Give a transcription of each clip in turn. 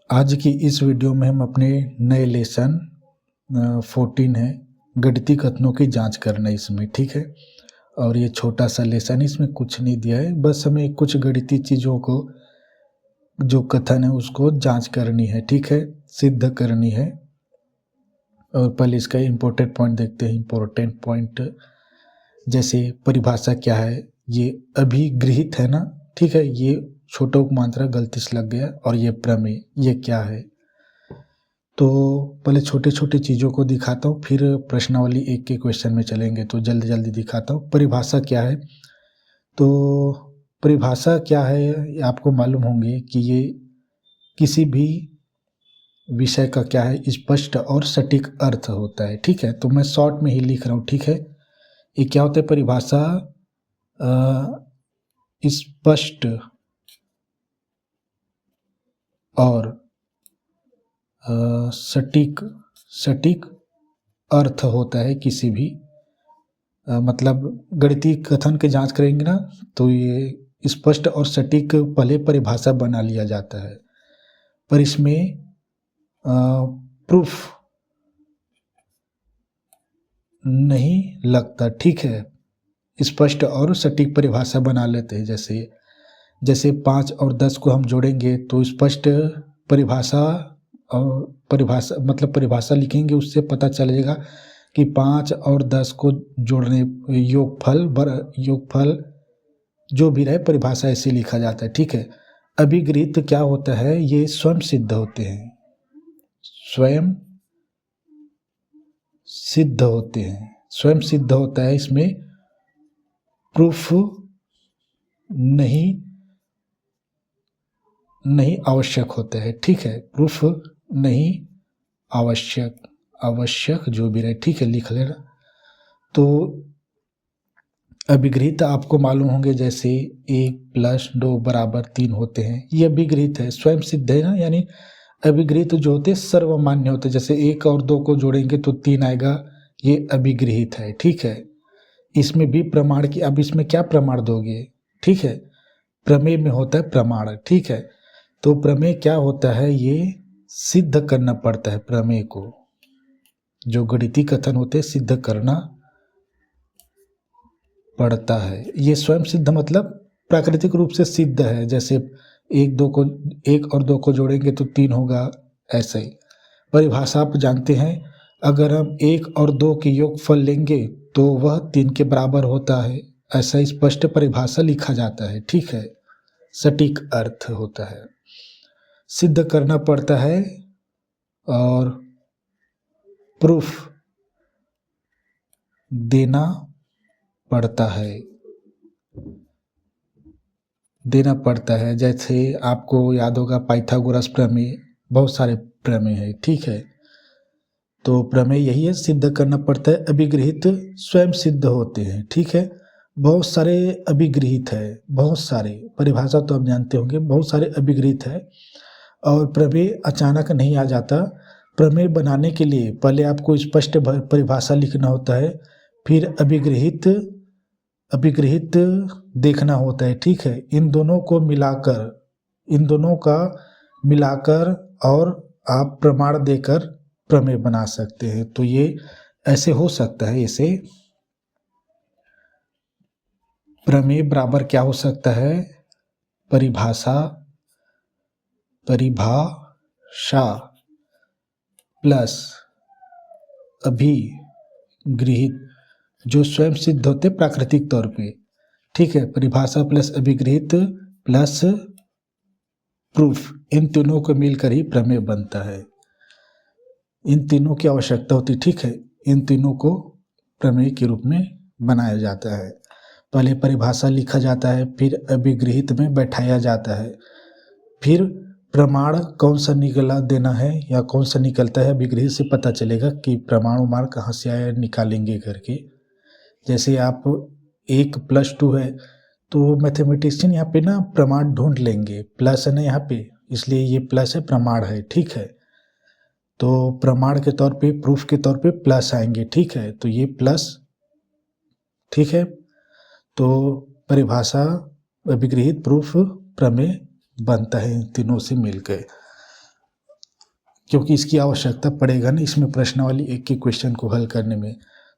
आज की इस वीडियो में हम अपने नए लेसन 14 है गणितीय कथनों की जांच करना है इसमें, ठीक है। और ये छोटा सा लेसन, इसमें कुछ नहीं दिया है, बस हमें कुछ गणितीय चीज़ों को जो कथन है उसको जांच करनी है, ठीक है, सिद्ध करनी है। और पहले इसका इम्पोर्टेंट पॉइंट देखते हैं। इम्पोर्टेंट पॉइंट जैसे परिभाषा क्या है, ये अभिगृहित है ना, ठीक है। ये छोटा उपमात्रा गलती से लग गया। और ये प्रमेय, ये क्या है। तो पहले छोटे छोटे चीज़ों को दिखाता हूँ, फिर प्रश्नावली एक के क्वेश्चन में चलेंगे। तो जल्दी जल्दी दिखाता हूँ। परिभाषा क्या है, तो परिभाषा क्या है ये आपको मालूम होंगे कि ये किसी भी विषय का क्या है, स्पष्ट और सटीक अर्थ होता है, ठीक है। तो मैं शॉर्ट में ही लिख रहा हूँ, ठीक है। ये क्या होता है परिभाषा, स्पष्ट और सटीक अर्थ होता है किसी भी मतलब गणितीय कथन की जांच करेंगे ना, तो ये स्पष्ट और सटीक पहले परिभाषा बना लिया जाता है, पर इसमें प्रूफ नहीं लगता, ठीक है। स्पष्ट और सटीक परिभाषा बना लेते हैं। जैसे 5 और 10 को हम जोड़ेंगे तो स्पष्ट परिभाषा और परिभाषा लिखेंगे, उससे पता चलेगा कि 5 और 10 को जोड़ने योगफल जो भी रहे, परिभाषा ऐसे लिखा जाता है, ठीक है। अभिगृहित क्या होता है, ये स्वयं सिद्ध होते हैं, स्वयं सिद्ध होता है। इसमें प्रूफ नहीं आवश्यक होता है, ठीक है। प्रूफ नहीं आवश्यक जो भी रहे, ठीक है, लिख लेना। तो अभिगृहित आपको मालूम होंगे, जैसे 1 + 2 = 3 होते हैं, ये अभिगृहित है, स्वयं सिद्ध है ना। यानी अभिगृहित जो होते हैं सर्वमान्य होते हैं। जैसे 1 और 2 को जोड़ेंगे तो 3 आएगा, ये अभिगृहित है, ठीक है। इसमें भी प्रमाण की, अब इसमें क्या प्रमाण दोगे, ठीक है। प्रमेय में होता है प्रमाण, ठीक है। तो प्रमेय क्या होता है, ये सिद्ध करना पड़ता है। प्रमेय को, जो गणितीय कथन होते हैं, सिद्ध करना पड़ता है। ये स्वयं सिद्ध मतलब प्राकृतिक रूप से सिद्ध है। जैसे 1 और 2 को जोड़ेंगे तो 3 होगा, ऐसे ही। परिभाषा आप जानते हैं, अगर हम 1 और 2 के योगफल लेंगे तो वह 3 के बराबर होता है, ऐसा स्पष्ट परिभाषा लिखा जाता है, ठीक है। सटीक अर्थ होता है, सिद्ध करना पड़ता है और प्रूफ देना पड़ता है। जैसे आपको याद होगा पाइथागोरस प्रमेय, बहुत सारे प्रमेय है, ठीक है। तो प्रमेय यही है, सिद्ध करना पड़ता है। अभिगृहित स्वयं सिद्ध होते हैं, ठीक है। बहुत सारे अभिगृहित है, बहुत सारे, परिभाषा तो आप जानते होंगे, बहुत सारे अभिगृहित है। और प्रमेय अचानक नहीं आ जाता। प्रमेय बनाने के लिए पहले आपको स्पष्ट परिभाषा लिखना होता है, फिर अभिगृहित देखना होता है, ठीक है। इन दोनों का मिलाकर और आप प्रमाण देकर प्रमेय बना सकते हैं। तो ये ऐसे हो सकता है। ऐसे प्रमेय बराबर क्या हो सकता है, परिभाषा प्लस अभिगृहित, जो स्वयं सिद्ध होते प्राकृतिक तौर पे, ठीक है। परिभाषा प्लस अभिगृहित प्लस प्रूफ, इन तीनों को मिलकर ही प्रमेय बनता है। इन तीनों की आवश्यकता होती, ठीक है। इन तीनों को प्रमेय के रूप में बनाया जाता है। पहले परिभाषा लिखा जाता है, फिर अभिगृहित में बैठाया जाता है, फिर प्रमाण कौन सा निकला देना है या कौन सा निकलता है, अभिगृहित से पता चलेगा कि प्रमाण कहाँ से आया, निकालेंगे करके। जैसे आप 1 + 2 है तो मैथमेटिशियन यहाँ पे ना प्रमाण ढूंढ लेंगे, प्लस है ना यहाँ पे, इसलिए ये प्लस है, प्रमाण है, ठीक है। तो प्रमाण के तौर पे, प्रूफ के तौर पे प्लस आएंगे, ठीक है। तो ये प्लस, ठीक है। तो परिभाषा, अभिगृहित, प्रूफ, प्रमेय बनता है इन तीनों से मिलकर। क्योंकि इसकी आवश्यकता पड़ेगा ना इसमें प्रश्नावली एक के क्वेश्चन को हल करने में।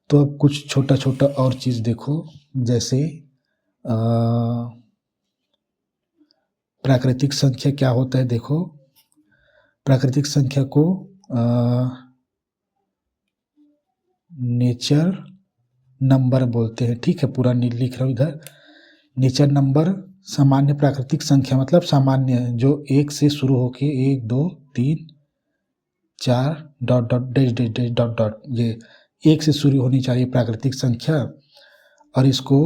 तो अब कुछ छोटा छोटा और चीज़ देखो, जैसे प्राकृतिक संख्या क्या होता है। देखो, प्राकृतिक संख्या को नेचर नंबर बोलते हैं, ठीक है। पूरा लिख रहा हूँ इधर। नेचर नंबर सामान्य प्राकृतिक संख्या मतलब सामान्य है, जो एक से शुरू होके 1 2 3 4 dot dot dash dash dash dot dot, ये एक से शुरू होनी चाहिए प्राकृतिक संख्या। और इसको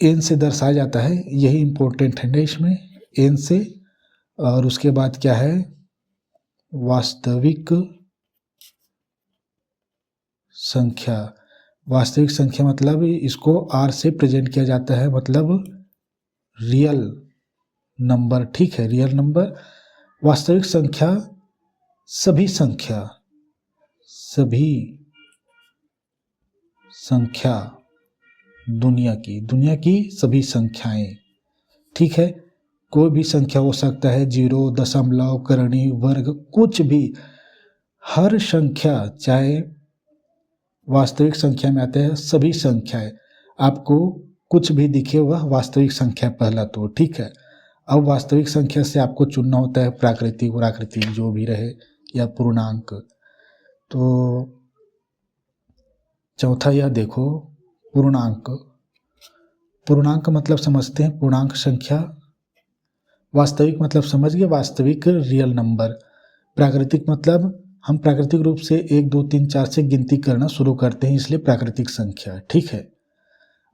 एन से दर्शाया जाता है, यही इम्पोर्टेंट है ना इसमें, एन से। और उसके बाद क्या है, वास्तविक संख्या। वास्तविक संख्या मतलब इसको आर से प्रेजेंट किया जाता है, मतलब रियल नंबर, ठीक है, रियल नंबर। वास्तविक संख्या सभी संख्या दुनिया की सभी संख्याएं, ठीक है। कोई भी संख्या हो सकता है, 0 दशमलव करणीय वर्ग कुछ भी, हर संख्या, चाहे वास्तविक संख्या में आते हैं सभी संख्याएं। आपको कुछ भी दिखे वह वास्तविक संख्या पहला तो, ठीक है। अब वास्तविक संख्या से आपको चुनना होता है प्राकृतिक और आकृतिक जो भी रहे, या पूर्णांक। तो चौथा यह देखो, पूर्णांक। पूर्णांक मतलब समझते हैं, पूर्णांक संख्या। वास्तविक मतलब समझ गए, वास्तविक रियल नंबर। प्राकृतिक मतलब हम प्राकृतिक रूप से 1 2 3 4 से गिनती करना शुरू करते हैं, इसलिए प्राकृतिक संख्या, ठीक है।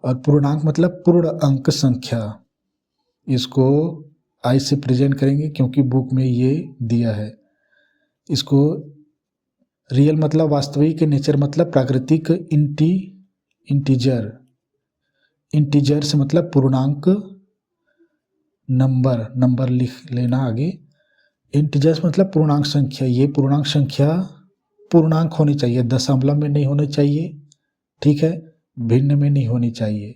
और पूर्णांक मतलब पूर्ण अंक संख्या। इसको आई से प्रेजेंट करेंगे क्योंकि बुक में ये दिया है। इसको रियल मतलब वास्तविक, नेचर मतलब प्राकृतिक, इंटीजर से मतलब पूर्णांक, नंबर लिख लेना आगे। इंटीजर्स मतलब पूर्णांक संख्या। ये पूर्णांक संख्या पूर्णांक होनी चाहिए, दशमलव में नहीं होनी चाहिए, ठीक है, भिन्न में नहीं होनी चाहिए।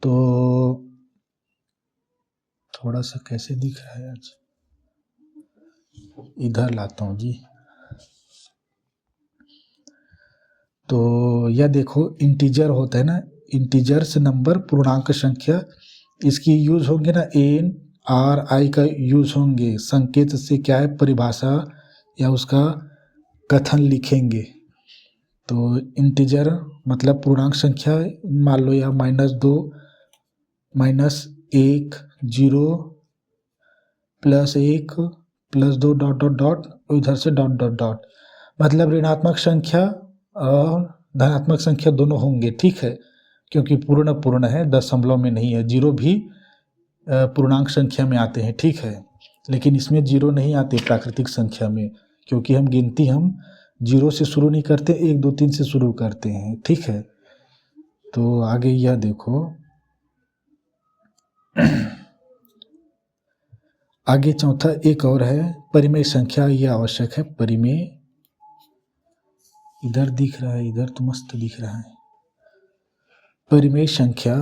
तो थोड़ा सा कैसे दिख रहा है आज, इधर लाता हूँ जी। तो यह देखो, इंटीजर होता है ना, इंटीजर्स नंबर पूर्णांक संख्या, इसकी यूज होंगे ना, एन आर आई का यूज होंगे। संकेत से क्या है, परिभाषा या उसका कथन लिखेंगे। तो इंटीजर मतलब पूर्णांक संख्या, मान लो या -2 -1 0 +1 +2 डॉट डॉट डॉट, इधर से डॉट डॉट डॉट, मतलब ऋणात्मक संख्या और धनात्मक संख्या दोनों होंगे, ठीक है। क्योंकि पूर्ण है, दशमलव में नहीं है। 0 भी पूर्णांक संख्या में आते हैं, ठीक है, लेकिन इसमें 0 नहीं आते प्राकृतिक संख्या में, क्योंकि हम गिनती 0 से शुरू नहीं करते, 1 2 3 से शुरू करते हैं, ठीक है। तो आगे यह देखो, आगे चौथा एक और है, परिमेय संख्या। यह आवश्यक है, परिमेय। इधर दिख रहा है, इधर तो मस्त दिख रहा है। परिमेय संख्या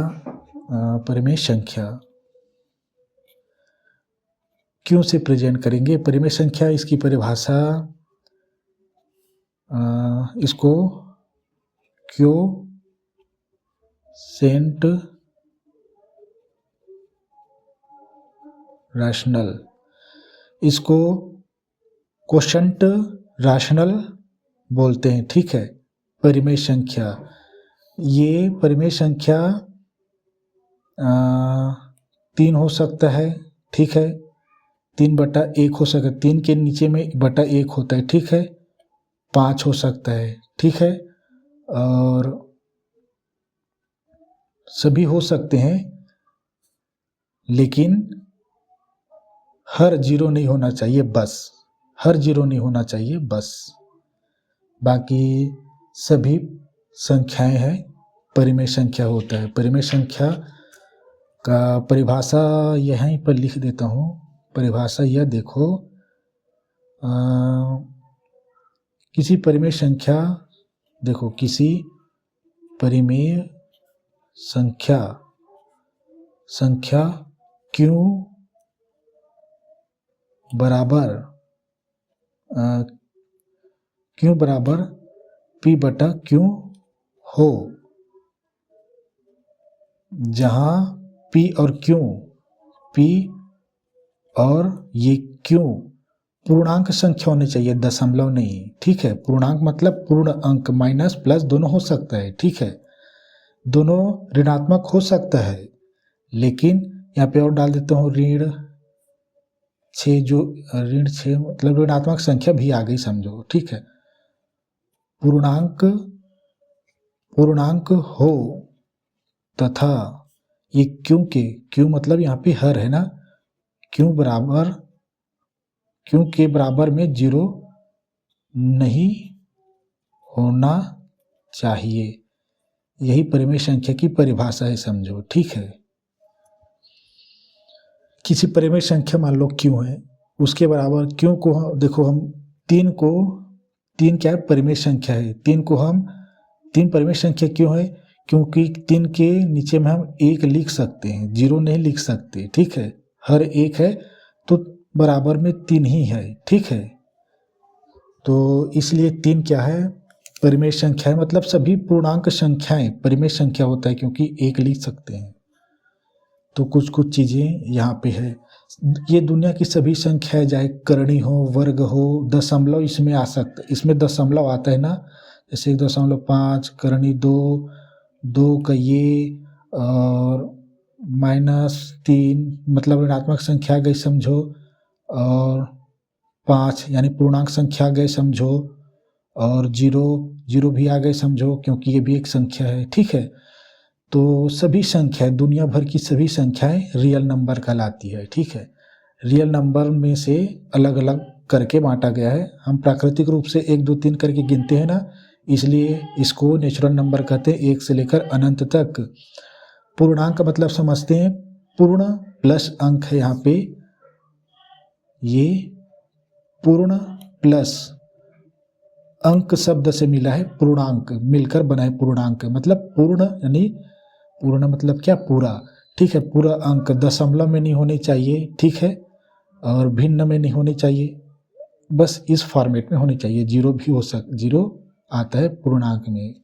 क्यों से प्रेजेंट करेंगे। परिमेय संख्या, इसकी परिभाषा, इसको क्यों सेंट रैशनल, इसको क्वोशंट रैशनल बोलते हैं, ठीक है। परिमेय संख्या, ये परिमेय संख्या 3 हो सकता है, ठीक है, 3/1 हो सकता है, 3 के नीचे में /1 होता है, ठीक है, 5 हो सकता है, ठीक है, और सभी हो सकते हैं, लेकिन हर 0 नहीं होना चाहिए बस, हर 0 नहीं होना चाहिए बस, बाकी सभी संख्याएं हैं परिमेय संख्या होता है। परिमेय संख्या का परिभाषा यहीं पर लिख देता हूँ। परिभाषा यह देखो, किसी परिमेय संख्या, देखो किसी परिमेय संख्या क्यों बराबर क्यों बराबर P बटा क्यों हो, जहाँ P और P और ये क्यों पूर्णांक संख्या होनी चाहिए, दशमलव नहीं, ठीक है। पूर्णांक मतलब पूर्ण अंक, माइनस प्लस दोनों हो सकता है, ठीक है। दोनों ऋणात्मक हो सकता है, लेकिन यहाँ पे और डाल देता हूँ ऋण 6, जो ऋण 6 मतलब ऋणात्मक संख्या भी आ गई समझो, ठीक है। पूर्णांक हो तथा ये क्यों के, क्यों मतलब यहाँ पे हर है ना, क्यों के बराबर में 0 नहीं होना चाहिए, यही परिमेय संख्या की परिभाषा है समझो, ठीक है। किसी परिमेय संख्या मान लो क्यों है, उसके बराबर क्यों को देखो हम तीन क्या है, परिमेय संख्या है। तीन परिमेय संख्या क्यों है, क्योंकि 3 के नीचे में हम 1 लिख सकते हैं, 0 नहीं लिख सकते, ठीक है। हर एक है तो बराबर में 3 ही है, ठीक है। तो इसलिए 3 क्या है, परिमेय संख्या है, मतलब सभी पूर्णांक संख्याएं परिमेय संख्या होता है, क्योंकि 1 लिख सकते हैं। तो कुछ चीज़ें यहाँ पे है। ये दुनिया की सभी संख्याएं, चाहे करणी हो, वर्ग हो, दशमलव इसमें आ सकता, इसमें दशमलव आता है ना, जैसे 1.5 करणी 2, 2 का ये और -3 मतलब ऋणात्मक संख्या गई समझो, और 5 यानी पूर्णांक संख्या गए समझो, और 0 भी आ गए समझो, क्योंकि ये भी एक संख्या है, ठीक है। तो सभी संख्याएं, दुनिया भर की सभी संख्याएं रियल नंबर कहलाती है, ठीक है। रियल नंबर में से अलग अलग करके बांटा गया है। हम प्राकृतिक रूप से 1 2 3 करके गिनते हैं ना, इसलिए इसको नेचुरल नंबर कहते हैं, 1 से लेकर अनंत तक। पूर्णांक मतलब समझते हैं, पूर्ण प्लस अंक है यहाँ पे, ये पूर्ण प्लस अंक शब्द से मिला है, पूर्णांक मिलकर बना है पूर्णांक, मतलब पूर्ण यानी पूर्ण मतलब क्या, पूरा, ठीक है। पूरा अंक दशमलव में नहीं होने चाहिए, ठीक है, और भिन्न में नहीं होने चाहिए, बस इस फॉर्मेट में होने चाहिए। 0 भी हो 0 आता है पूर्णांक में,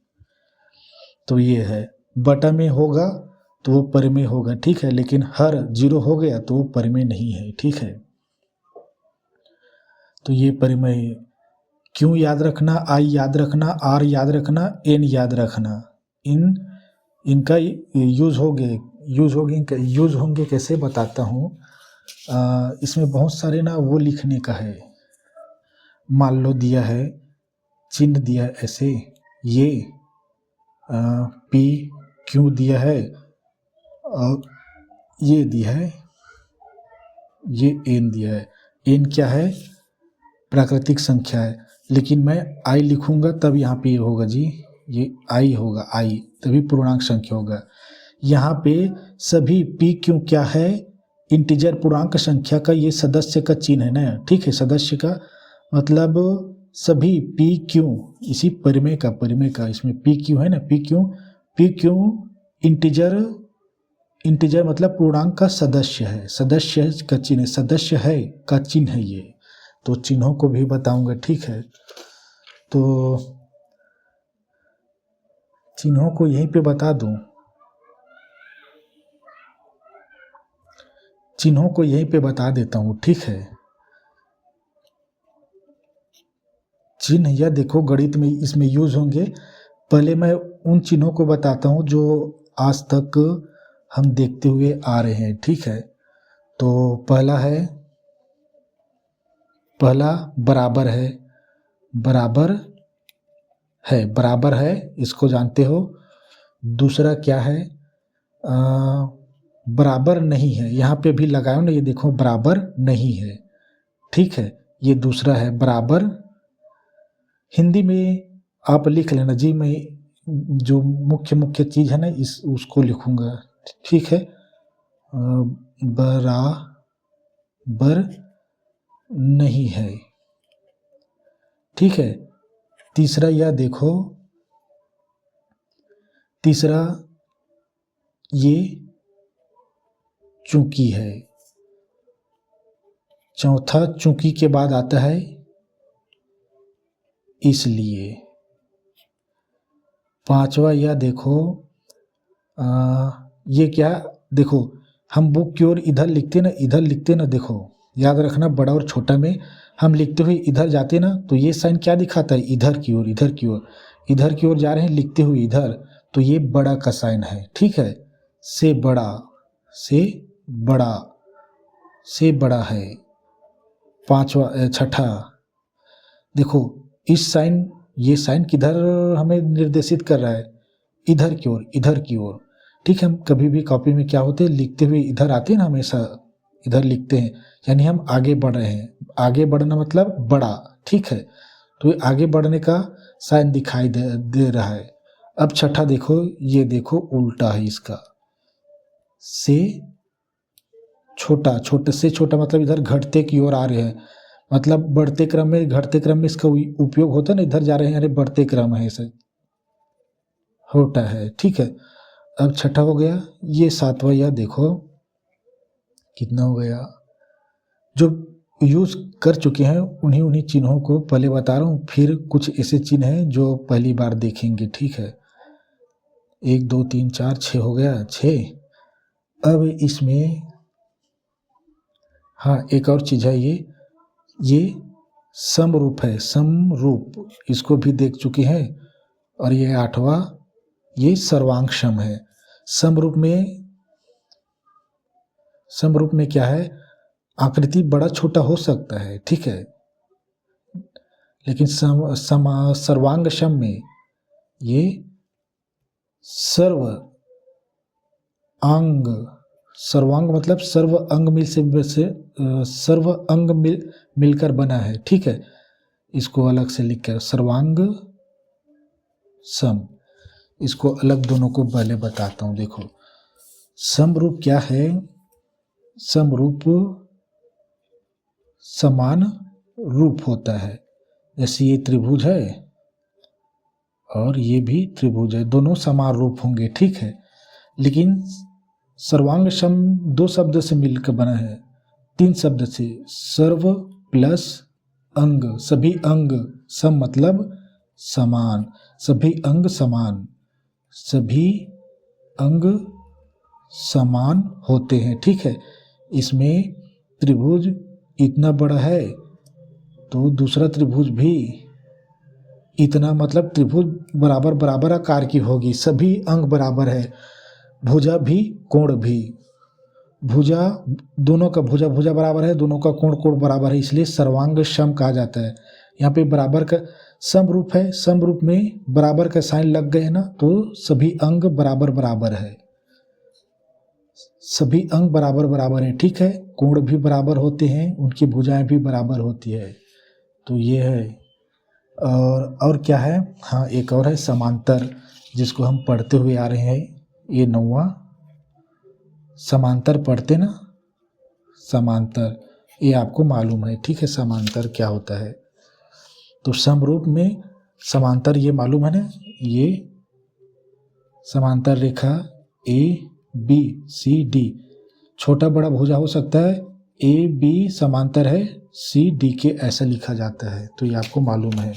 तो ये है। बटा में होगा तो वो परिमेय होगा, ठीक है, लेकिन हर 0 हो गया तो वो परिमेय नहीं है, ठीक है। तो ये परिमेय, क्यों याद रखना, आई याद रखना, आर याद रखना, एन याद रखना, इनका यूज होंगे कैसे बताता हूँ। इसमें बहुत सारे ना वो लिखने का है, मान लो दिया है, चिन्ह दिया है ऐसे, ये पी क्यों दिया है, और ये दिया है, ये एन दिया है। एन क्या है, प्राकृतिक संख्या है, लेकिन मैं आई लिखूंगा तब यहाँ पे ये होगा जी, ये आई होगा, आई तभी पूर्णांक संख्या होगा। यहाँ पे सभी पी क्यों क्या है, इंटीजर पूर्णांक संख्या का ये सदस्य का चिन्ह है ना, ठीक है। सदस्य का मतलब सभी पी क्यों, इसी परिमेय का इसमें पी क्यों है ना, पी क्यों इंटीजर मतलब पूर्णांक का सदस्य है, सदस्य का चिन्ह, सदस्य है का चिन्ह है ये। तो चिन्हों को भी बताऊंगा, ठीक है। तो चिन्हों को यहीं पे बता दूं, चिन्हों को यहीं पे बता देता हूं, ठीक है। चिन्ह या देखो गणित में इसमें यूज होंगे। पहले मैं उन चिन्हों को बताता हूं जो आज तक हम देखते हुए आ रहे हैं, ठीक है। तो पहला बराबर है, इसको जानते हो। दूसरा क्या है, बराबर नहीं है, यहाँ पे भी लगाओ ना, ये देखो बराबर नहीं है, ठीक है। ये दूसरा है बराबर, हिंदी में आप लिख लेना जी, मैं जो मुख्य चीज़ है ना उसको लिखूंगा, ठीक है। बराबर नहीं है, ठीक है। तीसरा यह देखो, तीसरा ये चूंकि है, चौथा चूंकि के बाद आता है इसलिए। पांचवा यह देखो, ये क्या, देखो हम बुक की ओर इधर लिखते ना, इधर लिखते ना, देखो याद रखना बड़ा और छोटा में हम लिखते हुए इधर जाते ना, तो ये साइन क्या दिखाता है, इधर की ओर, इधर की ओर, इधर की ओर जा रहे हैं लिखते हुए इधर, तो ये बड़ा का साइन है, ठीक है। से बड़ा, से बड़ा, से बड़ा है। पांचवा, छठा देखो इस साइन, ये साइन किधर हमें निर्देशित कर रहा है, इधर की ओर, इधर की ओर, ठीक है। हम कभी भी कॉपी में क्या होते हैं, लिखते हुए इधर आते हैं ना, हमेशा इधर लिखते हैं, यानी हम आगे बढ़ रहे हैं। आगे बढ़ना मतलब बड़ा, ठीक है। तो ये आगे बढ़ने का साइन दिखाई दे रहा है। अब छठा देखो, ये देखो उल्टा है इसका, से छोटा, छोटे से छोटा मतलब इधर घटते की ओर आ रहे हैं, मतलब बढ़ते क्रम में, घटते क्रम में इसका उपयोग होता है ना, इधर जा रहे हैं, अरे बढ़ते क्रम है, इसे होता है, ठीक है। अब छठा हो गया, ये सातवां, यह देखो कितना हो गया। जो यूज कर चुके हैं उन्हीं चिन्हों को पहले बता रहा हूँ, फिर कुछ ऐसे चिन्ह हैं जो पहली बार देखेंगे, ठीक है। 1 2 3 4 6 हो गया, 6। अब इसमें हाँ एक और चीज है, ये समरूप है, समरूप, इसको भी देख चुके हैं। और ये 8वां, ये सर्वांग सम है। समरूप में क्या है, आकृति बड़ा छोटा हो सकता है, ठीक है, लेकिन सर्वांग सम में ये सर्व अंग, सर्वांग मतलब सर्व अंग सर्व अंग मिलकर बना है, ठीक है। इसको अलग से लिख कर सर्वांग सम, इसको अलग दोनों को पहले बताता हूं। देखो समरूप क्या है, समरूप समान रूप होता है। जैसे ये त्रिभुज है और ये भी त्रिभुज है, दोनों समान रूप होंगे, ठीक है। लेकिन सर्वांग सम 2 शब्द से मिलकर बना है, 3 शब्द से, सर्व प्लस अंग, सभी अंग, सम मतलब समान, सभी अंग समान, सभी अंग समान होते हैं, ठीक है। इसमें त्रिभुज इतना बड़ा है तो दूसरा त्रिभुज भी इतना, मतलब त्रिभुज बराबर बराबर आकार की होगी, सभी अंग बराबर है, भुजा भी कोण भी, भुजा दोनों का भुजा बराबर है, दोनों का कोण बराबर है, इसलिए सर्वांग सम कहा जाता है। यहाँ पे बराबर का समरूप है, समरूप में बराबर का साइन लग गए ना, तो सभी अंग बराबर बराबर है, सभी अंग बराबर बराबर है, ठीक है। कोण भी बराबर होते हैं, उनकी भुजाएं भी बराबर होती है, तो ये है। और क्या है, हाँ एक और है समांतर, जिसको हम पढ़ते हुए आ रहे हैं, ये 9वां, समांतर पढ़ते ना, समांतर, ये आपको मालूम है, ठीक है, समांतर क्या होता है। तो समरूप में समांतर ये मालूम है ना, ये समांतर रेखा ABCD, छोटा बड़ा भुजा हो सकता है, AB समांतर है CD के, ऐसा लिखा जाता है, तो ये आपको मालूम है।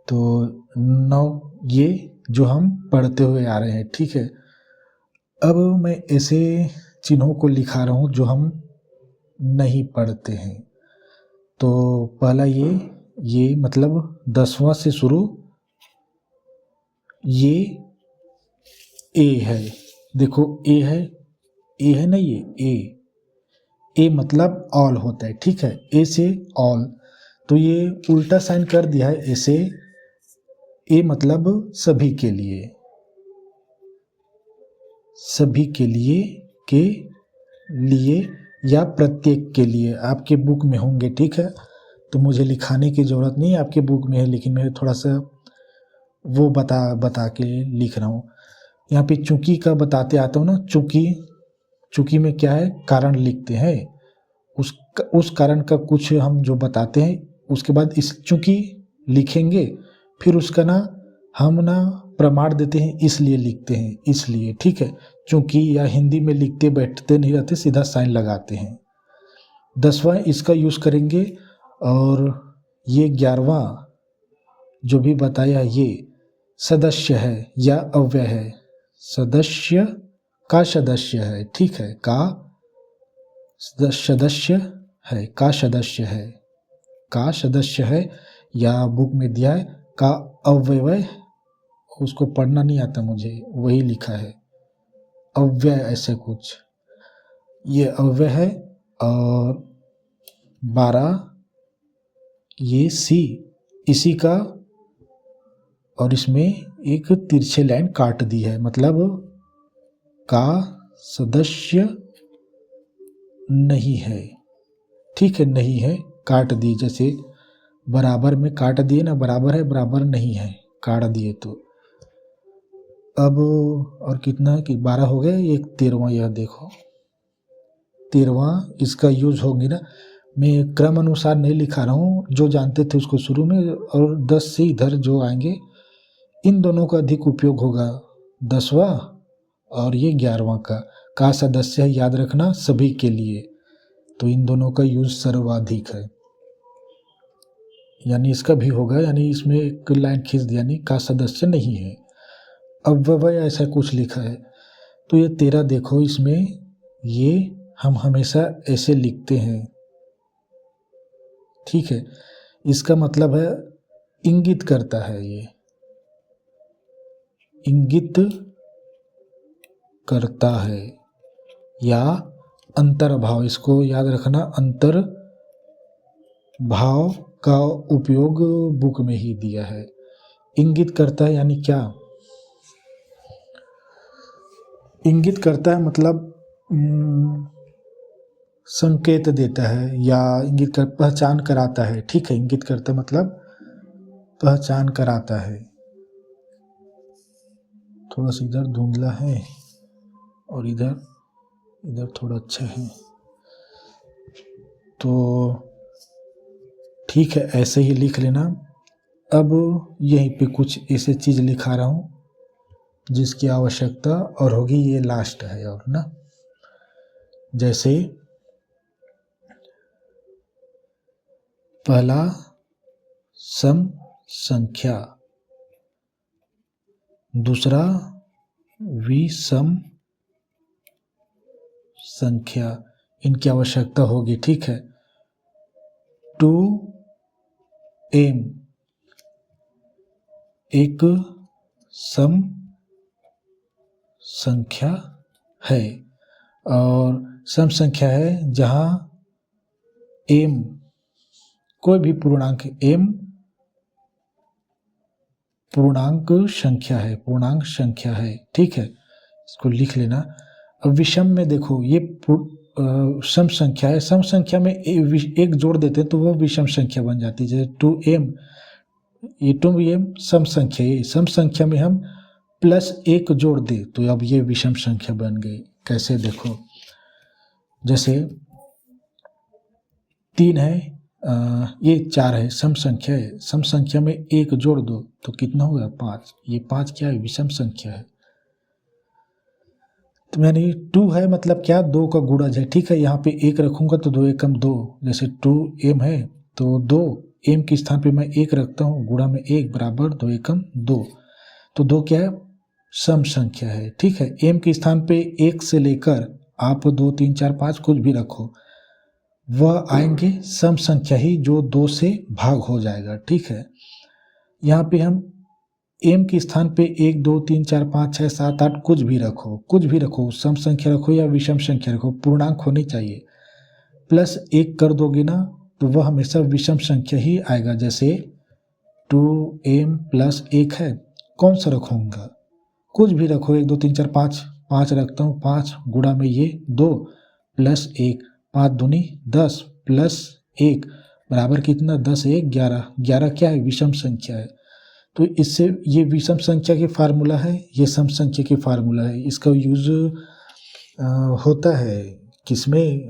तो 9 ये जो हम पढ़ते हुए आ रहे हैं, ठीक है। अब मैं ऐसे चिन्हों को लिखा रहा हूँ जो हम नहीं पढ़ते हैं। तो पहला ये मतलब 10वां से शुरू, ये ए है, देखो ए है ना, ये ए मतलब ऑल होता है, ठीक है, ए से ऑल, तो ये उल्टा साइन कर दिया है ऐसे, ए मतलब सभी के लिए, सभी के लिए या प्रत्येक के लिए, आपके बुक में होंगे, ठीक है। तो मुझे लिखाने की ज़रूरत नहीं है, आपके बुक में है, लेकिन मैं थोड़ा सा वो बता के लिख रहा हूँ। यहाँ पे चूंकि का बताते आता हूँ ना, चूंकि में क्या है, कारण लिखते हैं, उस कारण का कुछ हम जो बताते हैं, उसके बाद इस चूंकि लिखेंगे, फिर उसका हम प्रमाण देते हैं, इसलिए लिखते हैं, इसलिए, ठीक है। चूंकि या हिंदी में लिखते बैठते नहीं रहते, सीधा साइन लगाते हैं। 10वां इसका यूज़ करेंगे, और ये 11वां जो भी बताया ये सदस्य है या अव्यय है, सदस्य का सदस्य है, ठीक है, का सदस्य है, का सदस्य है, का सदस्य है, या बुक में दिया है का अव्यय, उसको पढ़ना नहीं आता मुझे, वही लिखा है अव्यय ऐसे कुछ, ये अव्यय है। और 12 ये सी इसी का, और इसमें एक तिरछे लाइन काट दी है, मतलब का सदस्य नहीं है, ठीक है, नहीं है, काट दी, जैसे बराबर में काट दिए ना, बराबर है बराबर नहीं है, काट दिए। तो अब और कितना कि 12 हो गए, एक 13वां, यह देखो 13वां इसका यूज होगी ना, मैं क्रम अनुसार नहीं लिखा रहा हूँ, जो जानते थे उसको शुरू में, और 10 से इधर जो आएंगे इन दोनों का अधिक उपयोग होगा, 10वां और ये 11वां का सदस्य है, याद रखना सभी के लिए, तो इन दोनों का यूज सर्वाधिक है, यानी इसका भी होगा, यानी इसमें एक लाइन खींच दिया, यानी का सदस्य नहीं है, अव्यय ऐसा कुछ लिखा है। तो ये 13 देखो, इसमें ये हम हमेशा ऐसे लिखते हैं, ठीक है, इसका मतलब है इंगित करता है, ये इंगित करता है, या अंतर्भाव, इसको याद रखना, अंतर भाव का उपयोग बुक में ही दिया है। इंगित करता है यानी क्या, इंगित करता है मतलब संकेत देता है, या इंगित कर पहचान कराता है, ठीक है, इंगित करता मतलब पहचान कराता है। थोड़ा सा इधर धुंधला है और इधर थोड़ा अच्छा है, तो ठीक है, ऐसे ही लिख लेना। अब यहीं पे कुछ ऐसे चीज़ लिखा रहा हूँ जिसकी आवश्यकता और होगी, ये लास्ट है और ना, जैसे पहला सम संख्या, दूसरा विषम संख्या, इनकी आवश्यकता होगी, ठीक है। 2m एक सम संख्या है, और सम संख्या है जहाँ m कोई भी पूर्णांक, m पूर्णांक संख्या है, पूर्णांक संख्या है, ठीक है, इसको लिख लेना। अब विषम में देखो, ये सम संख्या है, सम संख्या में एक जोड़ देते हैं तो वो विषम संख्या बन जाती है, जैसे 2m, ये 2m सम संख्या है, सम संख्या में हम +1 जोड़ दे तो अब ये विषम संख्या बन गई। कैसे देखो, जैसे 3 है, ये 4 है, सम संख्या है, सम संख्या में 1 जोड़ दो तो कितना होगा 5, ये 5 क्या है, विषम संख्या है। तो यानी 2 है मतलब क्या, 2 का गुणज है, ठीक है, यहाँ पे 1 रखूंगा तो 2 एकम 2, जैसे 2m है तो 2m के स्थान पे मैं 1 रखता हूँ, गुणा में 1 बराबर 2 एकम 2, तो 2 क्या है, सम संख्या है, ठीक है। m के स्थान पे 1 से लेकर आप 2 3 4 5 कुछ भी रखो, वह आएंगे सम संख्या ही, जो 2 से भाग हो जाएगा, ठीक है। यहाँ पे हम m के स्थान पे 1 2 3 4 5 6 7 8 कुछ भी रखो, सम संख्या रखो या विषम संख्या रखो, पूर्णांक होनी चाहिए, +1 कर दोगे ना तो वह हमेशा विषम संख्या ही आएगा। जैसे 2m + 1 है, कौन सा रखूँगा, कुछ भी रखो, 1 2 3 4 5 रखता हूँ, 5 गुणा में ये 2 + 1, 5 दूनी 10 + 1 बराबर कितना, 10 1 11, 11 क्या है, विषम संख्या है। तो इससे ये विषम संख्या की फार्मूला है, ये सम संख्या की फार्मूला है, इसका यूज होता है किसमें,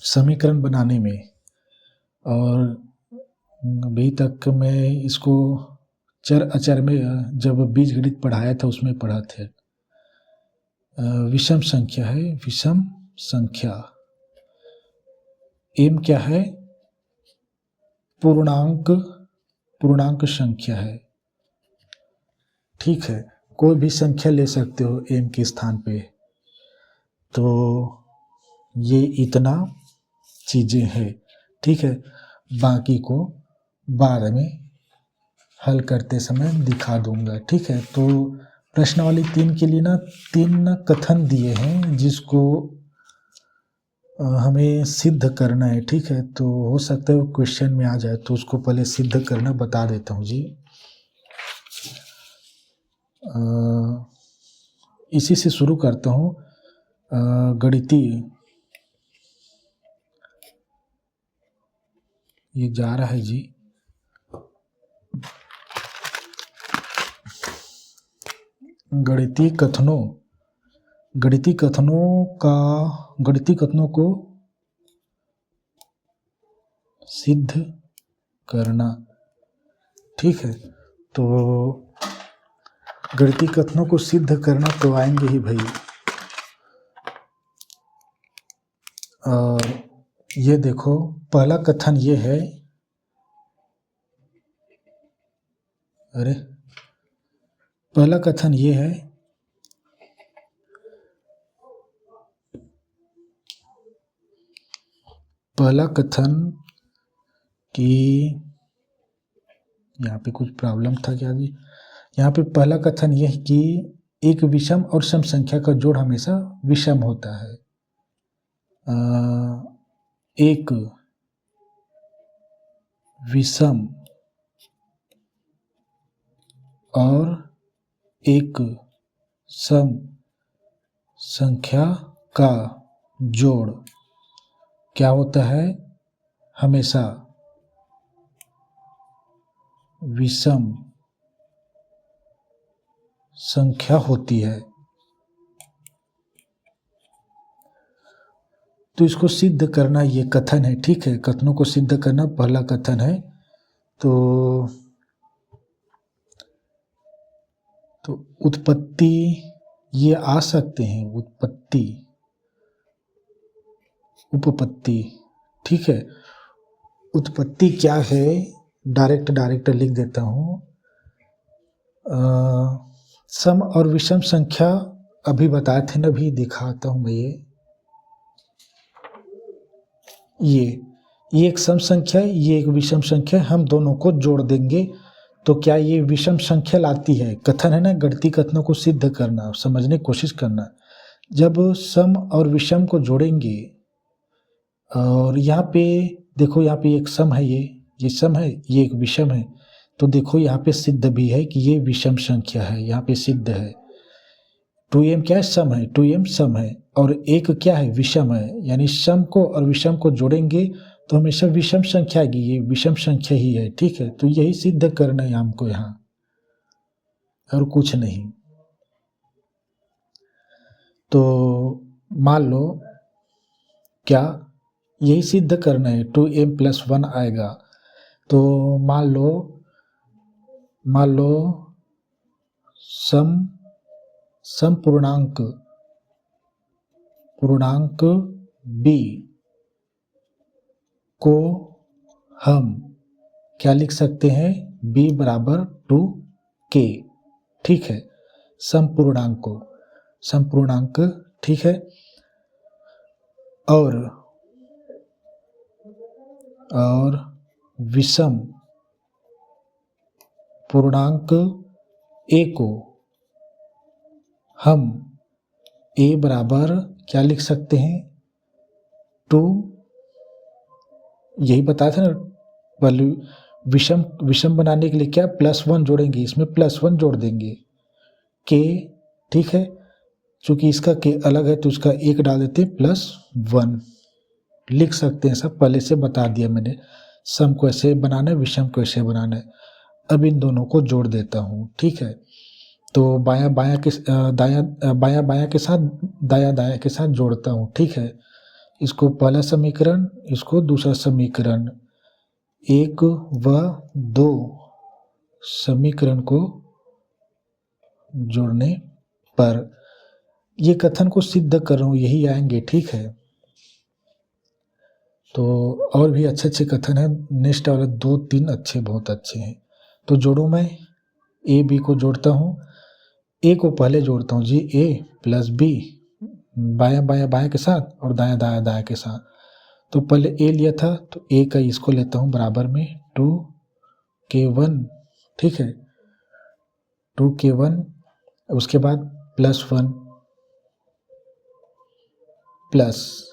समीकरण बनाने में, और अभी तक मैं इसको चर अचर में जब बीजगणित पढ़ाया था उसमें पढ़ा थे। विषम संख्या है, विषम संख्या, एम क्या है? पूर्णांक संख्या है, ठीक है। कोई भी संख्या ले सकते हो एम के स्थान पे। तो ये इतना चीज़ें हैं, ठीक है। बाकी को बाद में हल करते समय दिखा दूंगा, ठीक है। तो प्रश्नावली 3 के लिए ना 3 कथन दिए हैं जिसको हमें सिद्ध करना है, ठीक है। तो हो सकता है वो क्वेश्चन में आ जाए, तो उसको पहले सिद्ध करना बता देता हूँ जी। इसी से शुरू करता हूँ। गणितीय, ये जा रहा है जी। गणितीय कथनों को सिद्ध करना, ठीक है। तो गणितीय कथनों को सिद्ध करना तो आएंगे ही भाई। और ये देखो, पहला कथन ये है, पहला कथन ये है कि यहाँ पे कुछ प्रॉब्लम था क्या जी? यहाँ पे पहला कथन यह है कि एक विषम और सम संख्या का जोड़ हमेशा विषम होता है। एक विषम और एक सम संख्या का जोड़ क्या होता है? हमेशा विषम संख्या होती है। तो इसको सिद्ध करना ये कथन है, ठीक है। कथनों को सिद्ध करना पहला कथन है। तो उत्पत्ति ये आ सकते हैं, उत्पत्ति, उपपत्ति, ठीक है। उत्पत्ति क्या है? डायरेक्ट लिख देता हूँ। सम और विषम संख्या अभी बताए थे ना, अभी दिखाता हूँ मैं। ये एक सम संख्या है, ये एक विषम संख्या है। हम दोनों को जोड़ देंगे तो क्या ये विषम संख्या लाती है? कथन है ना, गणितीय कथनों को सिद्ध करना, समझने की कोशिश करना। जब सम और विषम को जोड़ेंगे, और यहाँ पे देखो, यहाँ पे एक सम है, ये सम है, ये एक विषम है। तो देखो यहाँ पे सिद्ध भी है कि ये विषम संख्या है, यहाँ पे सिद्ध है। 2m क्या है? सम है, 2m सम है, और एक क्या है? विषम है। यानी सम को और विषम को जोड़ेंगे तो हमेशा विषम संख्या आएगी, ये विषम संख्या ही है, ठीक है। तो यही सिद्ध करना है हमको यहाँ, और कुछ नहीं। तो मान लो क्या यही सिद्ध करना है, 2m + 1 आएगा। तो मान लो सम पूर्णांक b को हम क्या लिख सकते हैं? b = 2k, ठीक है। सम पूर्णांक, ठीक है। और विषम पूर्णांक a को हम a बराबर क्या लिख सकते हैं? 2, यही बताया था ना, विषम बनाने के लिए क्या +1 जोड़ेंगे, इसमें +1 जोड़ देंगे k, ठीक है। चूंकि इसका k अलग है तो इसका 1 डाल देते हैं, +1 लिख सकते हैं। सब पहले से बता दिया मैंने, सम को ऐसे बनाना है, विषम को ऐसे बनाना है। अब इन दोनों को जोड़ देता हूँ, ठीक है। तो बायां बायां के साथ दायां के साथ जोड़ता हूँ, ठीक है। इसको पहला समीकरण, इसको दूसरा समीकरण, 1 व 2 समीकरण को जोड़ने पर ये कथन को सिद्ध कर रहा हूँ, यही आएंगे, ठीक है। तो और भी अच्छे अच्छे कथन हैं, नेक्स्ट वाले 2-3 अच्छे, बहुत अच्छे हैं। तो जोड़ूँ मैं, ए बी को जोड़ता हूँ, ए को पहले जोड़ता हूँ जी, ए प्लस बी, बायां बायां बायां के साथ और दायां दायां दायां के साथ। तो पहले ए लिया था तो ए का इसको लेता हूँ बराबर में 2k1, ठीक है, 2k1, उसके बाद +1 प्लस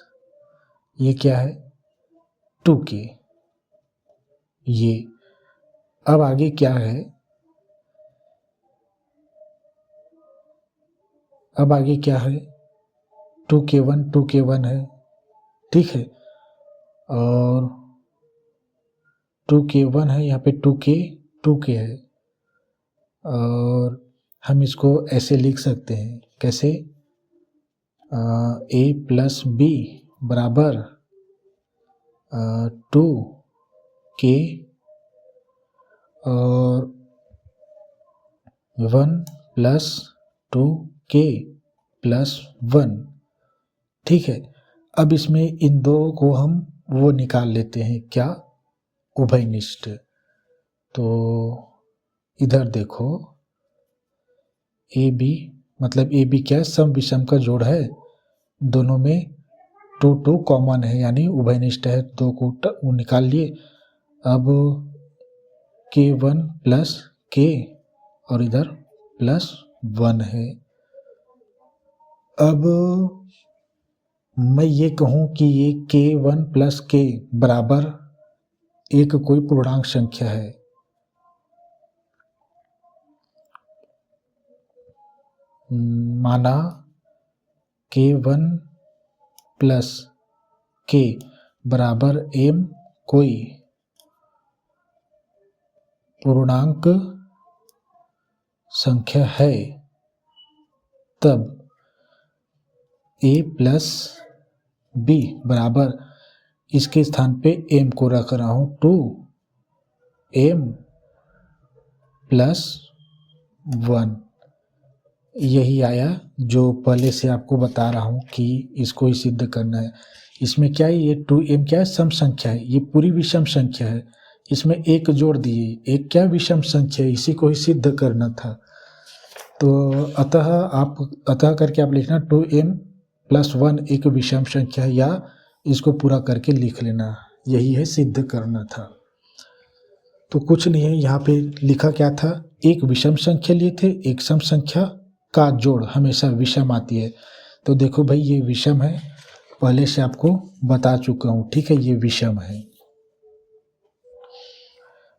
ये क्या है 2k, ये अब आगे क्या है, अब आगे क्या है 2k1 है, ठीक है, और 2k1 है, यहाँ पे 2k है, और हम इसको ऐसे लिख सकते हैं, कैसे, a प्लस बी बराबर 2k और 1 प्लस 2k प्लस 1, ठीक है। अब इसमें इन दो को हम वो निकाल लेते हैं, क्या, उभयनिष्ठ। तो इधर देखो ए बी, मतलब ए बी क्या है, सम विषम का जोड़ है, दोनों में 2 कॉमन है यानी उभयनिष्ठ है, दो को निकाल लिए। अब k1 प्लस k और इधर +1 है। अब मैं ये कहूँ कि ये k1 प्लस k बराबर एक कोई पूर्णांक संख्या है, माना k1 प्लस k बराबर m कोई पूर्णांक संख्या है, तब a प्लस b बराबर इसके स्थान पे m को रख रहा हूँ 2m प्लस 1, यही आया जो पहले से आपको बता रहा हूँ कि इसको ही सिद्ध करना है। इसमें क्या है, ये 2m क्या है, सम संख्या है, ये पूरी विषम संख्या है, इसमें एक जोड़ दिए, एक क्या विषम संख्या है, इसी को ही सिद्ध करना था। तो अतः करके आप लिखना 2m प्लस 1 एक विषम संख्या है, या इसको पूरा करके लिख लेना, यही है सिद्ध करना था। तो कुछ नहीं है, यहाँ पे लिखा क्या था, एक विषम संख्या लिए थे, एक सम संख्या का जोड़ हमेशा विषम आती है। तो देखो भाई ये विषम है, पहले से आपको बता चुका हूँ, ठीक है, ये विषम है,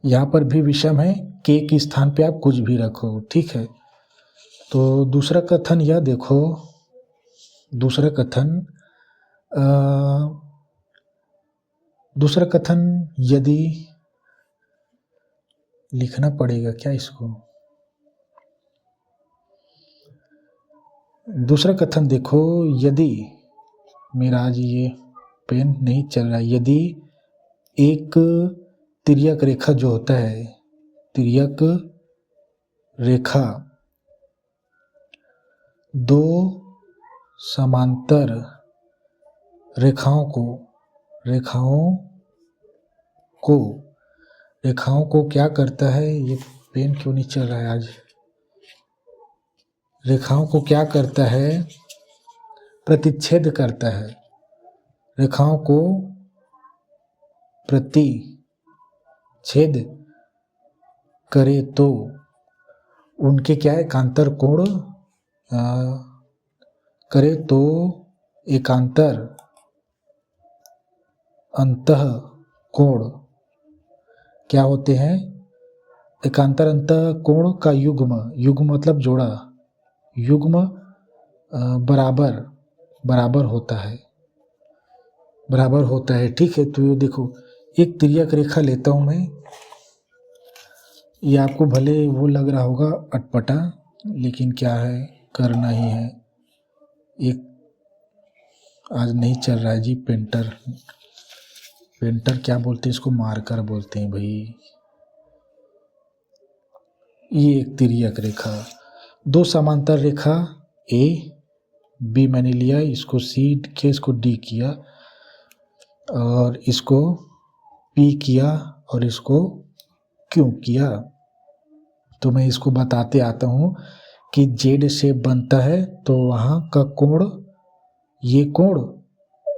यहाँ पर भी विषम है, k के स्थान पे आप कुछ भी रखो, ठीक है। तो दूसरा कथन यह देखो, दूसरा कथन यदि लिखना पड़ेगा क्या इसको, दूसरा कथन देखो, यदि मेरा आज ये पेन नहीं चल रहा है, यदि एक तिर्यक रेखा जो होता है, तिर्यक रेखा दो समांतर रेखाओं को क्या करता है, ये पेन क्यों नहीं चल रहा है आज, रेखाओं को क्या करता है, प्रतिच्छेद करता है, रेखाओं को प्रतिच्छेद करे तो उनके क्या एकांतर कोण करे तो एकांतर अंतः कोण क्या होते हैं, एकांतर अंतः कोण का युग्म मतलब जोड़ा, युग्म बराबर होता है, ठीक है। तो देखो एक तिर्यक रेखा लेता हूँ मैं, ये आपको भले वो लग रहा होगा अटपटा, लेकिन क्या है, करना ही है। एक आज नहीं चल रहा है जी, पेंटर क्या बोलते हैं इसको, मार्कर बोलते हैं भाई। ये एक तिर्यक रेखा, दो समांतर रेखा ए बी मैंने लिया, इसको सी किया, इसको डी किया, और इसको P किया और इसको Q किया। तो मैं इसको बताते आता हूँ कि जेड शेप बनता है तो वहाँ का कोण, ये कोण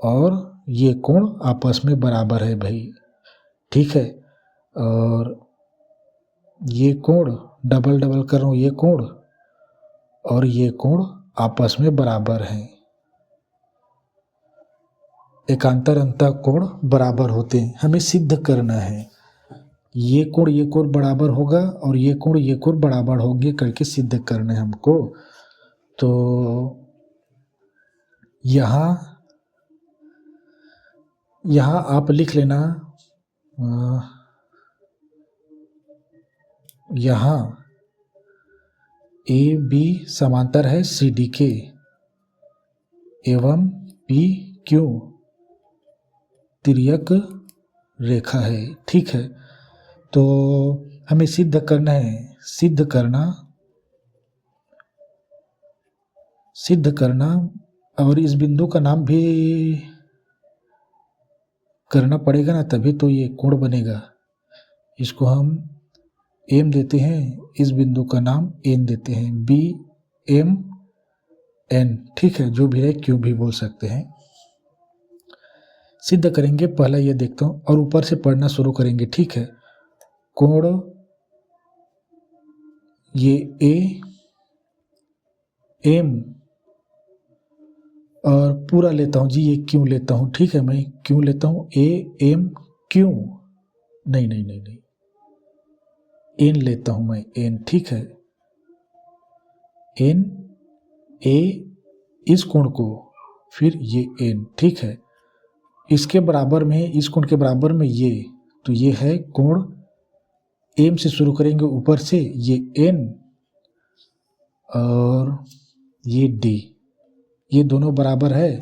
और ये कोण आपस में बराबर है भाई, ठीक है। और ये कोण डबल डबल कर रहा हूँ, ये कोण और ये कोण आपस में बराबर हैं, एकांतर अंतः कोण बराबर होते हैं। हमें सिद्ध करना है ये कोण बराबर होगा और ये कोण बराबर होंगे करके सिद्ध करना है हमको। तो यहाँ आप लिख लेना, यहाँ ए बी समांतर है सी डी के एवं पी क्यू तिर्यक रेखा है, ठीक है। तो हमें सिद्ध करना है, सिद्ध करना और इस बिंदु का नाम भी करना पड़ेगा ना, तभी तो ये कोण बनेगा। इसको हम एम देते हैं, इस बिंदु का नाम एन देते हैं, बी एम एन, ठीक है। जो भी है क्यों भी बोल सकते हैं। सिद्ध करेंगे, पहला ये देखता हूँ और ऊपर से पढ़ना शुरू करेंगे, ठीक है। कोण ये ए एम और पूरा लेता हूँ जी, ये क्यों लेता हूँ, ठीक है। मैं क्यों लेता हूँ, ए एम क्यों, नहीं, एन लेता हूँ मैं, एन, ठीक है। एन ए इस कोण को, फिर ये एन, ठीक है। इसके बराबर में, इस कोण के बराबर में ये, तो ये है कोण एम से शुरू करेंगे ऊपर से, ये एन और ये डी, ये दोनों बराबर है।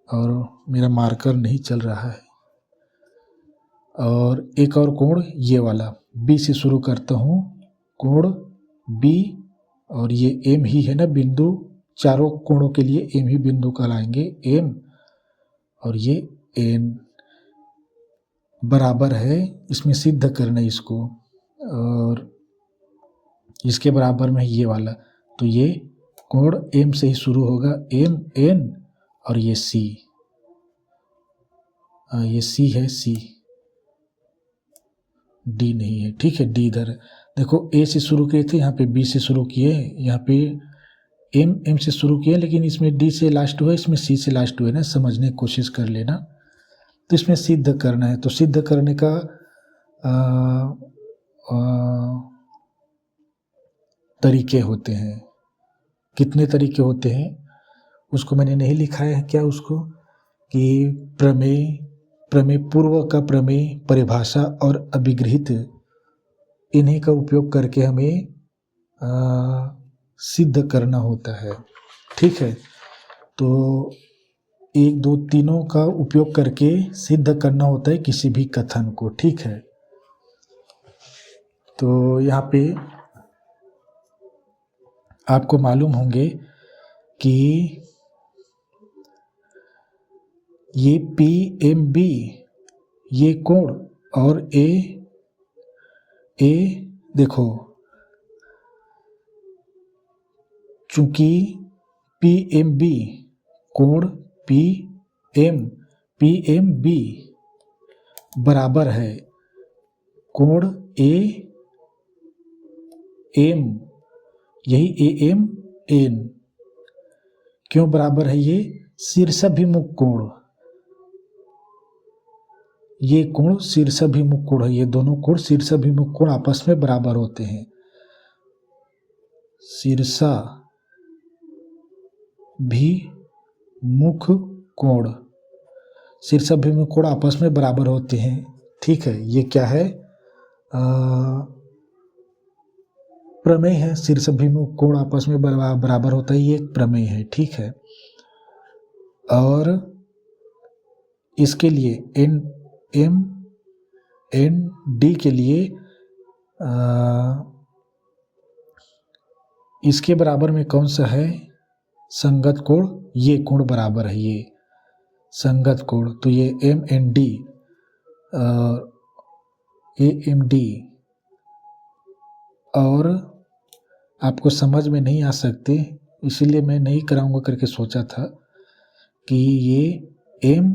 और मेरा मार्कर नहीं चल रहा है। और एक और कोण ये वाला बी से शुरू करता हूँ, कोण बी और ये एम ही है ना बिंदु, चारों कोणों के लिए एम ही बिंदु कहलाएंगे, एम और ये एन बराबर है। इसमें सिद्ध करना इसको, और इसके बराबर में ये वाला, तो ये कोण एम से ही शुरू होगा, एम एन और ये सी, ये सी है, सी डी नहीं है, ठीक है। डी इधर देखो, ए से शुरू किए थे, यहाँ पे बी से शुरू किए, यहाँ पे एम से शुरू किए, लेकिन इसमें डी से लास्ट हुआ, इसमें सी से लास्ट हुआ ना, समझने की कोशिश कर लेना। तो इसमें सिद्ध करना है, तो सिद्ध करने का तरीके होते हैं। कितने तरीके होते हैं उसको मैंने नहीं लिखा है क्या, उसको कि प्रमेय, पूर्व का प्रमेय, परिभाषा और अभिगृहित, इन्हीं का उपयोग करके हमें सिद्ध करना होता है, ठीक है। तो 1 2 तीनों का उपयोग करके सिद्ध करना होता है किसी भी कथन को, ठीक है। तो यहाँ पे आपको मालूम होंगे कि ये पी एम बी ये कोण और ए देखो, चूंकि पी एम बी कोण पी एम बी बराबर है कोण ए एम, यही ए एम एन क्यों बराबर है, ये शीर्षाभिमुख कोण, ये कोण शीर्षाभिमुख कोण है, ये दोनों कोण शीर्षाभिमुख कोण आपस में बराबर होते हैं। शीर्षाभिमुख कोण आपस में बराबर होते हैं, ठीक है। ये क्या है, प्रमेय है, शीर्षाभिमुख कोण आपस में बराबर होता है, ये एक प्रमेय है, ठीक है। और इसके लिए एन एम एन डी के लिए इसके बराबर में कौन सा है संगत कोण, ये कोण बराबर है, ये संगत कोण, तो ये M N D A M D, और आपको समझ में नहीं आ सकते इसीलिए मैं नहीं कराऊंगा करके सोचा था कि ये एम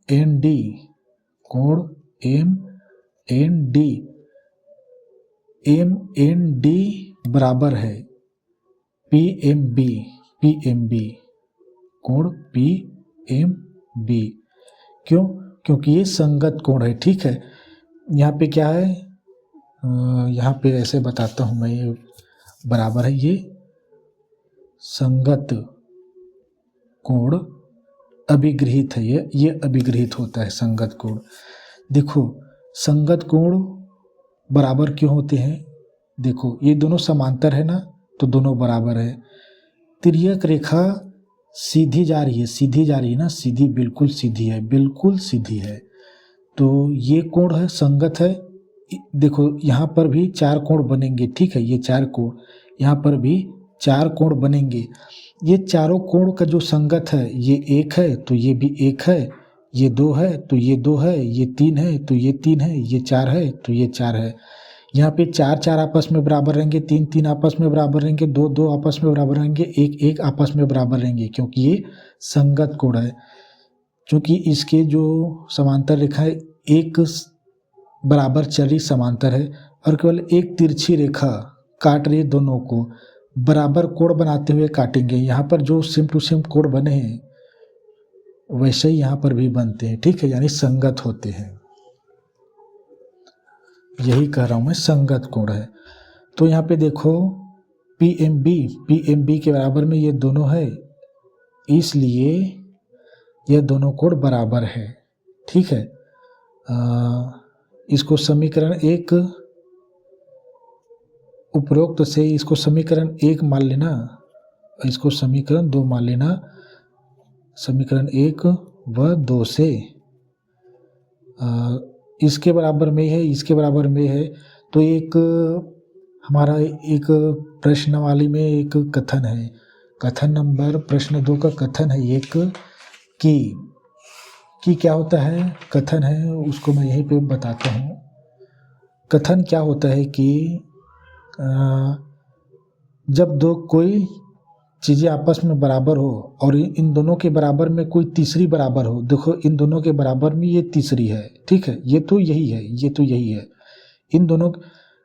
एन डी कोण एम एन डी बराबर है पी एम बी कोण पी एम बी। क्यों? क्योंकि ये संगत कोण है। ठीक है, यहाँ पे क्या है, यहाँ पे ऐसे बताता हूँ मैं, ये बराबर है, ये संगत कोण अभिगृहित है, ये अभिगृहित होता है संगत कोण। देखो संगत कोण बराबर क्यों होते हैं, देखो ये दोनों समांतर है ना, तो दोनों बराबर है। तिर्यक रेखा सीधी जा रही है ना, सीधी, बिल्कुल सीधी है, तो ये कोण है, संगत है। देखो यहाँ पर भी 4 कोण बनेंगे। ठीक है, ये 4 कोण, यहाँ पर भी 4 कोण बनेंगे। ये चारों कोण का जो संगत है, ये 1 है तो ये भी 1 है, ये 2 है तो ये 2 है, ये 3 है तो ये 3 है, ये 4 है तो ये 4 है। यहाँ पे 4 आपस में बराबर रहेंगे, 3 आपस में बराबर रहेंगे, 2 आपस में बराबर रहेंगे, 1 आपस में बराबर रहेंगे, क्योंकि ये संगत कोण है। क्योंकि इसके जो समांतर रेखा है, एक बराबर चली समांतर है और केवल एक तिरछी रेखा काट रही है, दोनों को बराबर कोण बनाते हुए काटेंगे। यहाँ पर जो सेम टू सेम कोण बने हैं वैसे ही यहाँ पर भी बनते हैं। ठीक है, यानी संगत होते हैं, यही कह रहा हूँ मैं, संगत कोण है। तो यहाँ पे देखो पी एम बी के बराबर में ये दोनों है, इसलिए यह दोनों कोण बराबर है। ठीक है, इसको समीकरण 1 उपरोक्त से इसको समीकरण 1 मान लेना, इसको समीकरण 2 मान लेना। समीकरण 1 व 2 से इसके बराबर में है, इसके बराबर में है, तो एक हमारा एक प्रश्नावली में एक कथन है, कथन नंबर प्रश्न 2 का कथन है एक कि क्या होता है, कथन है उसको मैं यहीं पे बताता हूँ। कथन क्या होता है कि जब कोई चीज़ें आपस में बराबर हो और इन दोनों के बराबर में कोई तीसरी बराबर हो, देखो इन दोनों के बराबर में ये तीसरी है। ठीक है, ये तो यही है, इन दोनों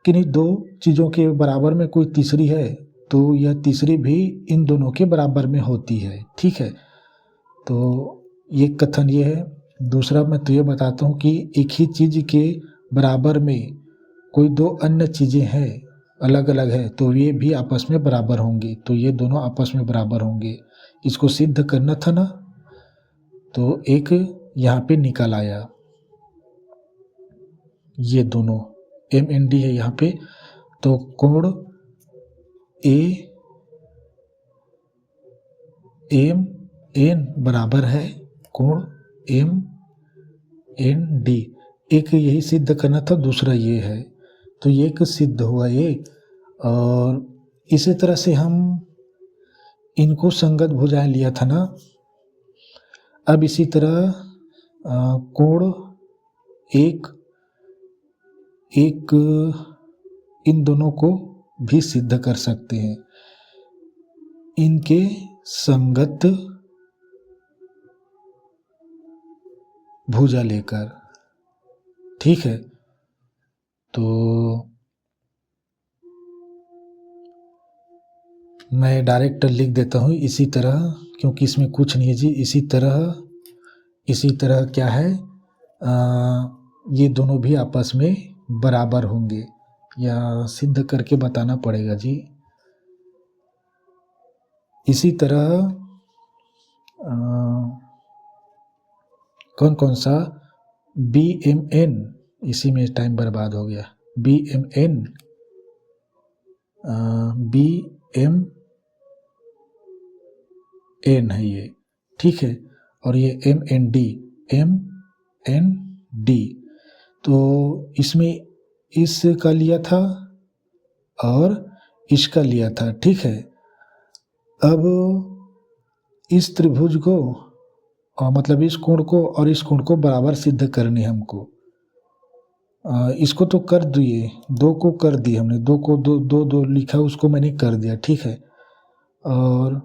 किन्हीं 2 चीज़ों के बराबर में कोई तीसरी है तो यह तीसरी भी इन दोनों के बराबर में होती है। ठीक है, तो ये कथन ये है। दूसरा मैं तो ये बताता हूँ कि एक ही चीज़ के बराबर में कोई 2 अन्य चीज़ें हैं, अलग अलग है, तो ये भी आपस में बराबर होंगे, तो ये दोनों आपस में बराबर होंगे। इसको सिद्ध करना था ना, तो एक यहाँ पे निकल आया, ये दोनों एम एन डी है यहाँ पे, तो कोण ए एम एन बराबर है कोण एम एन डी। एक यही सिद्ध करना था, दूसरा ये है, तो ये एक सिद्ध हुआ ये। और इसी तरह से हम इनको संगत भुजाएं लिया था ना। अब इसी तरह कोण एक इन दोनों को भी सिद्ध कर सकते हैं, इनके संगत भुजा लेकर। ठीक है, तो मैं डायरेक्ट लिख देता हूँ इसी तरह, क्योंकि इसमें कुछ नहीं है जी। इसी तरह क्या है, ये दोनों भी आपस में बराबर होंगे, या सिद्ध करके बताना पड़ेगा जी। इसी तरह कौन कौन सा, बी एम एन, इसी में टाइम बर्बाद हो गया, बी एम एन है ये। ठीक है, और ये एम एन डी, तो इसमें इसका लिया था और इसका लिया था। ठीक है, अब इस त्रिभुज को मतलब इस कोण को और इस कोण को बराबर सिद्ध करनी है हमको। इसको तो कर दिए, 2 को कर दिए हमने, 2 को 2 लिखा उसको मैंने कर दिया, ठीक है। और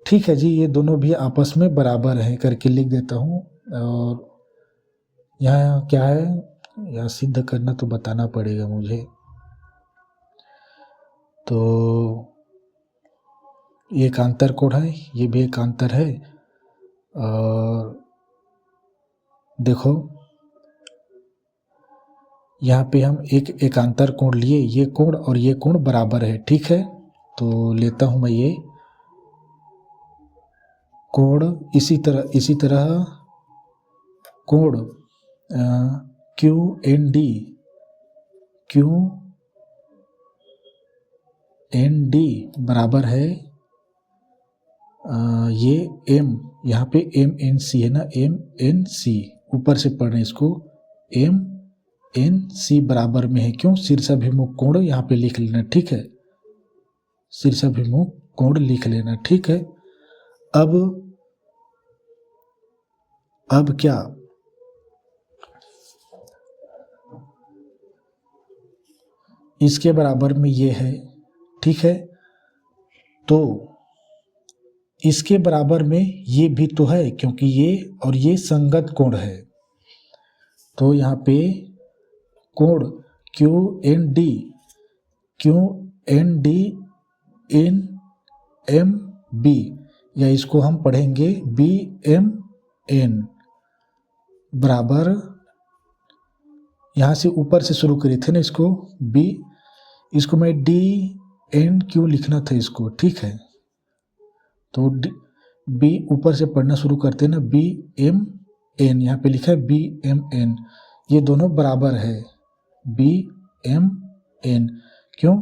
ठीक है जी, ये दोनों भी आपस में बराबर हैं करके लिख देता हूँ। और यहाँ क्या है, यहाँ सिद्ध करना तो बताना पड़ेगा मुझे। तो ये एक आंतर कोण है, ये भी एक आंतर है। और देखो यहाँ पे हम एक एकांतर कोण लिए, ये कोण और ये कोण बराबर है, ठीक है। तो लेता हूँ मैं ये कोण, इसी तरह कोण क्यू एन डी बराबर है ये एम, यहाँ पे एम एन सी है ना, एम एन सी ऊपर से पढ़ रहे हैं इसको, एम एन सी बराबर में है, क्यों, शीर्षाभिमुख कोण यहाँ पे लिख लेना, ठीक है, शीर्षाभिमुख कोण लिख लेना, ठीक है। अब क्या, इसके बराबर में ये है, ठीक है, तो इसके बराबर में ये भी तो है, क्योंकि ये और ये संगत कोण है। तो यहाँ पे कोण Q N D N M B, या इसको हम पढ़ेंगे बी एम एन बराबर, यहाँ से ऊपर से शुरू करे थे ना इसको बी, इसको मैं डी एन क्यू लिखना था इसको, ठीक है। तो बी ऊपर से पढ़ना शुरू करते हैं ना, बी एम एन, यहाँ पे लिखा है बी एम एन, ये दोनों बराबर है, बी एम एन, क्यों,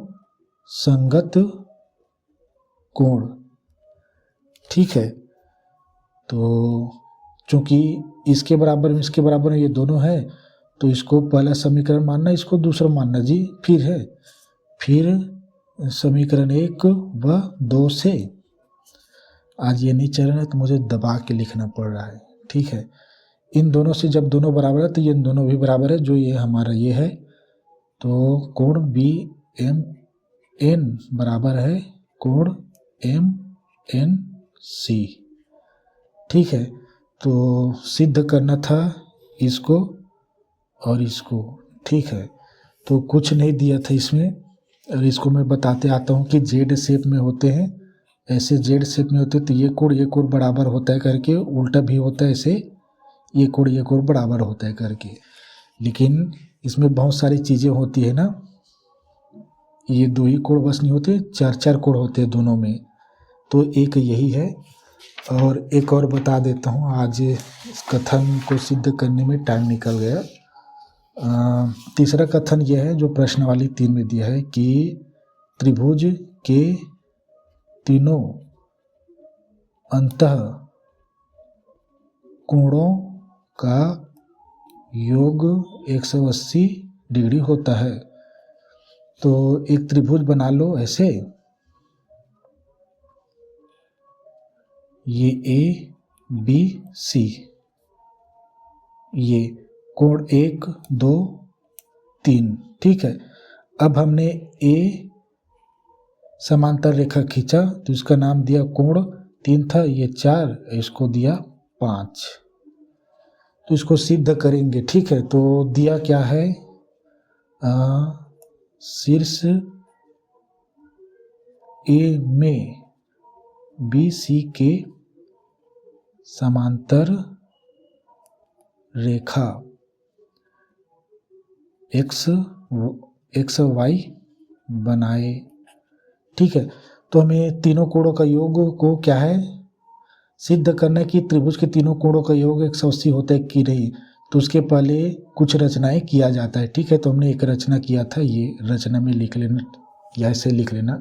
संगत कोण, ठीक है। तो चूंकि इसके बराबर में इसके बराबर में ये दोनों है, तो इसको पहला समीकरण मानना, इसको दूसरा मानना जी, फिर समीकरण 1 व 2 से, आज ये नहीं चल रहा है तो मुझे दबा के लिखना पड़ रहा है, ठीक है। इन दोनों से जब दोनों बराबर है तो ये दोनों भी बराबर है, जो ये हमारा ये है, तो कोण बी एम एन बराबर है कोण एम एन सी, ठीक है। तो सिद्ध करना था इसको और इसको, ठीक है। तो कुछ नहीं दिया था इसमें, और इसको मैं बताते आता हूँ कि जेड शेप में होते हैं, ऐसे जेड शेप में होते तो ये कोण बराबर होता है करके, उल्टा भी होता है ऐसे, ये कोण बराबर होता है करके। लेकिन इसमें बहुत सारी चीज़ें होती है ना, ये 2 ही कोण बस नहीं होते, 4 कोण होते हैं दोनों में, तो एक यही है। और एक और बता देता हूँ, आज इस कथन को सिद्ध करने में टाइम निकल गया। तीसरा कथन यह है जो प्रश्नावली 3 में दिया है कि त्रिभुज के तीनों अंतः कोणों का योग 180 डिग्री होता है। तो एक त्रिभुज बना लो ऐसे, ये ए बी सी, ये कोण 1 2 3, ठीक है। अब हमने ए समांतर रेखा खींचा तो इसका नाम दिया कोण 3 था, ये 4, इसको दिया 5, तो इसको सिद्ध करेंगे, ठीक है। तो दिया क्या है, शीर्ष ए में बी सी के समांतर रेखा एक्स वाई बनाए, ठीक है। तो हमें तीनों कोणों का योग को क्या है, सिद्ध करना है कि त्रिभुज के तीनों कोणों का योग 180 होता है कि नहीं। तो उसके पहले कुछ रचनाएं किया जाता है, ठीक है। तो हमने एक रचना किया था, ये रचना में लिख लेना या ऐसे लिख लेना।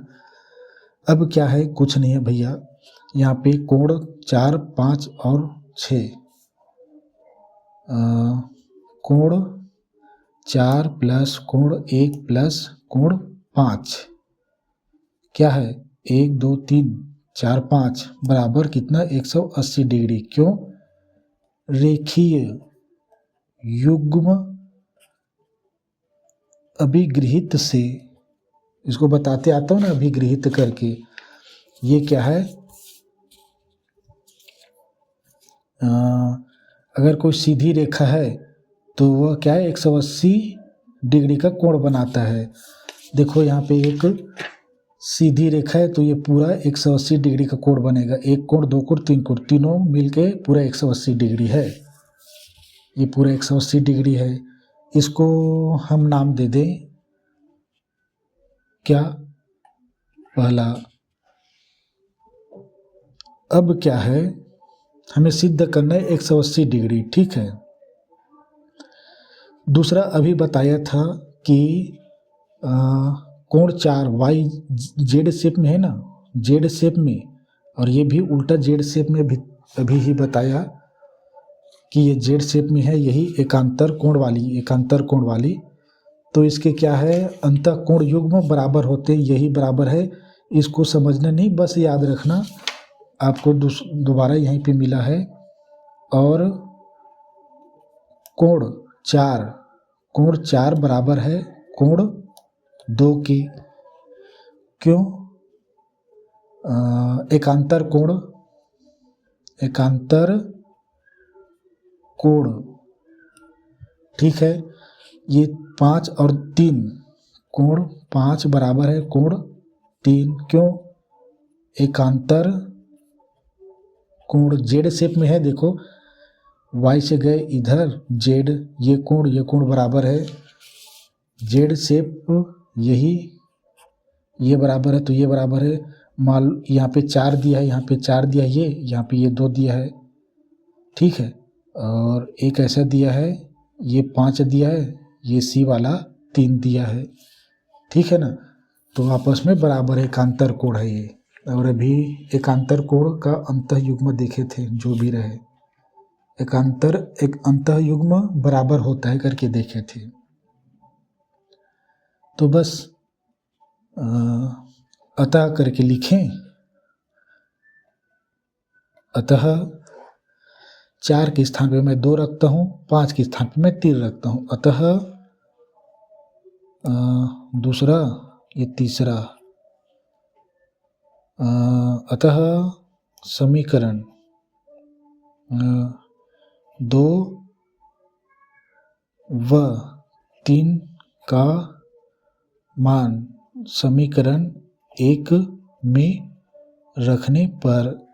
अब क्या है, कुछ नहीं है भैया, यहाँ पे कोण 4 5 और 6, कोण 4 प्लस कोण 1 प्लस कोण 5 क्या है, 1 2 3 4 5 बराबर कितना, 180 डिग्री, क्यों, रेखीय युग्म अभिगृहित से, इसको बताते आता हूँ ना अभिगृहित करके, ये क्या है, अगर कोई सीधी रेखा है तो वह क्या है 180 डिग्री का कोण बनाता है। देखो यहाँ पे एक सीधी रेखा है तो ये पूरा 180 डिग्री का कोण बनेगा, एक कोण, दो कोण, तीन कोण, तीनों मिलके पूरा 180 डिग्री है, ये पूरा 180 डिग्री है। इसको हम नाम दे दें क्या, पहला। अब क्या है, हमें सिद्ध करना है 180 डिग्री, ठीक है। दूसरा अभी बताया था कि कोण 4 वाई जेड शेप में है ना, जेड शेप में, और ये भी उल्टा जेड शेप में भी अभी ही बताया कि ये जेड शेप में है, यही एकांतर कोण वाली। तो इसके क्या है, अंतःकोण युग्म बराबर होते, यही बराबर है। इसको समझना नहीं, बस याद रखना, आपको दोबारा यहीं पे मिला है। और कोण 4 बराबर है कोण 2 के, क्यों, एकांतर कोण, ठीक है। ये 5 और 3, कोण 5 बराबर है कोण 3, क्यों, एकांतर कोण जेड शेप में है। देखो वाई से गए इधर जेड, ये कोण बराबर है जेड शेप, यही ये बराबर है तो ये बराबर है। मान यहाँ पे 4 दिया है, यहाँ पे 4 दिया है, ये यहाँ पे ये 2 दिया है, ठीक है। और एक ऐसा दिया है, ये 5 दिया है, ये सी वाला 3 दिया है, ठीक है ना। तो आपस में बराबर एकांतर कोण है ये। और अभी एकांतर कोण का अंतःयुग्म देखे थे, जो भी रहे एक अंतःयुग्म बराबर होता है करके देखे थे। तो बस अतः करके लिखें, अतः 4 के स्थान पे मैं 2 रखता हूँ, 5 के स्थान पे मैं 3 रखता हूँ। अतः दूसरा, ये तीसरा, अतः समीकरण 2 व 3 का मान समीकरण 1 में रखने पर,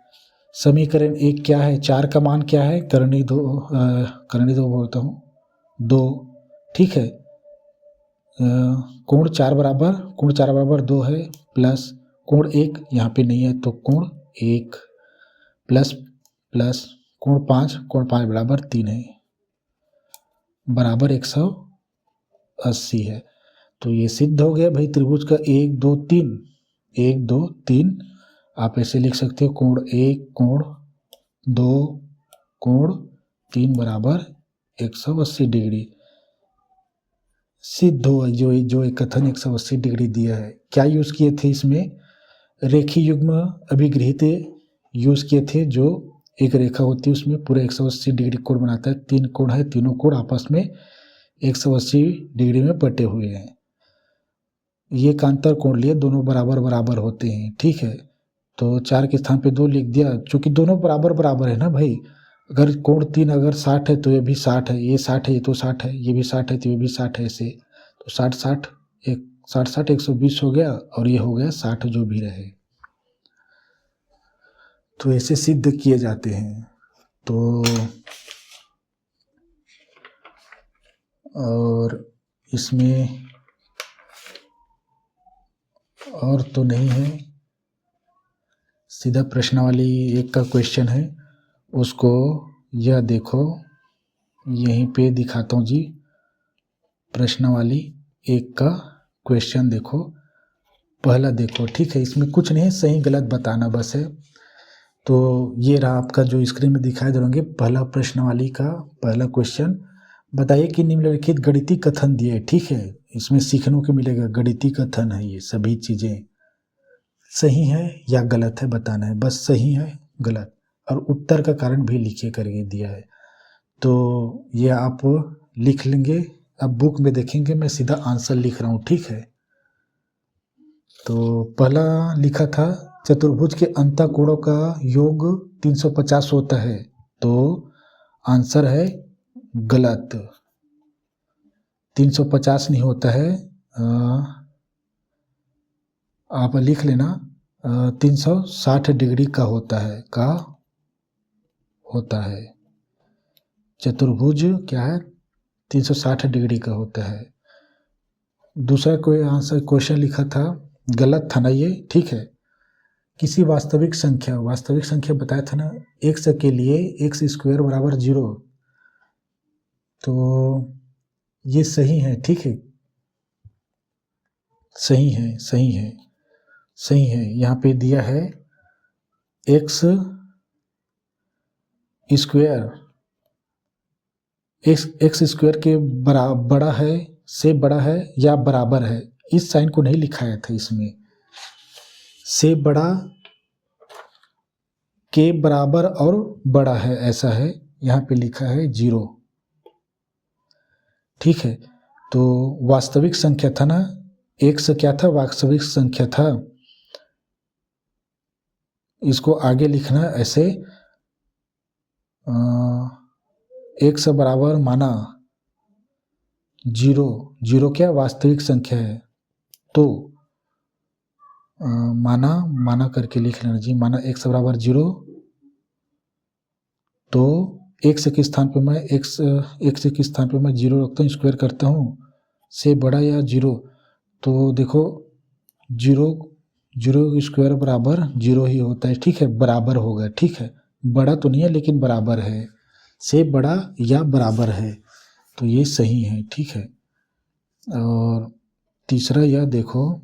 समीकरण 1 क्या है, 4 का मान क्या है, करणी दो बोलता हूँ 2, ठीक है। कोण 4 बराबर 2 है, प्लस कोण 1 यहाँ पे नहीं है तो कोण 1 प्लस कोण 5 बराबर 3 है, बराबर 180 है। तो ये सिद्ध हो गया भाई त्रिभुज का 1 2 3, आप ऐसे लिख सकते हो कोण 1 कोण 2 कोण 3 बराबर 180 डिग्री। सिद्ध हो जो एक कथन 180 डिग्री दिया है। क्या यूज़ किए थे इसमें, रेखी युग्म अभिगृहित यूज़ किए थे, जो एक रेखा होती है उसमें पूरा 180 डिग्री कोण बनाता है। 3 कोण है, तीनों कोण आपस में 180 डिग्री में बटे हुए हैं। ये एकांतर कोण लिए, दोनों बराबर होते हैं, ठीक है। तो 4 के स्थान पे 2 लिख दिया, चूंकि दोनों बराबर है ना भाई। अगर कोण 3 अगर 60 है तो ये भी 60 है, ये 60 है ये तो 60 है, ये भी 60 है तो ये भी 60 है, ऐसे तो 60 120 हो गया, और ये हो गया 60, जो भी रहे। तो ऐसे सिद्ध किए जाते हैं। तो और इसमें और तो नहीं है, सीधा प्रश्नावली 1 का क्वेश्चन है, उसको यह देखो, यहीं पे दिखाता हूँ जी। प्रश्नावली 1 का क्वेश्चन देखो, पहला देखो, ठीक है। इसमें कुछ नहीं, सही गलत बताना बस है। तो ये रहा आपका जो स्क्रीन में दिखाई दे रहे, पहला प्रश्नावली का पहला क्वेश्चन। बताइए कि निम्नलिखित गणितीय कथन दिए, ठीक है। इसमें सीखने को मिलेगा, गणितीय कथन है ये सभी चीज़ें, सही है या गलत है बताना है, बस सही है गलत, और उत्तर का कारण भी लिखे करके दिया है। तो ये आप लिख लेंगे। अब बुक में देखेंगे मैं सीधा आंसर लिख रहा हूँ, ठीक है। तो पहला लिखा था चतुर्भुज के अंतःकोणों का योग 350 होता है, तो आंसर है गलत। 350 नहीं होता है, आप लिख लेना 360 डिग्री का होता है। चतुर्भुज क्या है, 360 डिग्री का होता है। दूसरा कोई आंसर क्वेश्चन लिखा था, गलत था ना ये, ठीक है। किसी वास्तविक संख्या बताया था ना, x के लिए x स्क्वायर बराबर 0, तो ये सही है, ठीक है। सही है। यहाँ पे दिया है x स्क्वायर के बड़ा है, से बड़ा है या बराबर है। इस साइन को नहीं लिखाया था इसमें, से बड़ा, के बराबर और बड़ा है ऐसा है, यहाँ पे लिखा है 0, ठीक है। तो वास्तविक संख्या था ना, x क्या था, वास्तविक संख्या था। इसको आगे लिखना ऐसे, x बराबर माना 0 क्या वास्तविक संख्या है, तो माना करके लिख लेना जी। माना x बराबर 0, तो x के स्थान पे मैं x के स्थान पे मैं 0 रखता हूँ, स्क्वायर करता हूँ, से बड़ा या 0, तो देखो 0 स्क्वायर बराबर 0 ही होता है, ठीक है। बराबर होगा, ठीक है। बड़ा तो नहीं है लेकिन बराबर है, से बड़ा या बराबर है, तो ये सही है, ठीक है। और तीसरा यह देखो,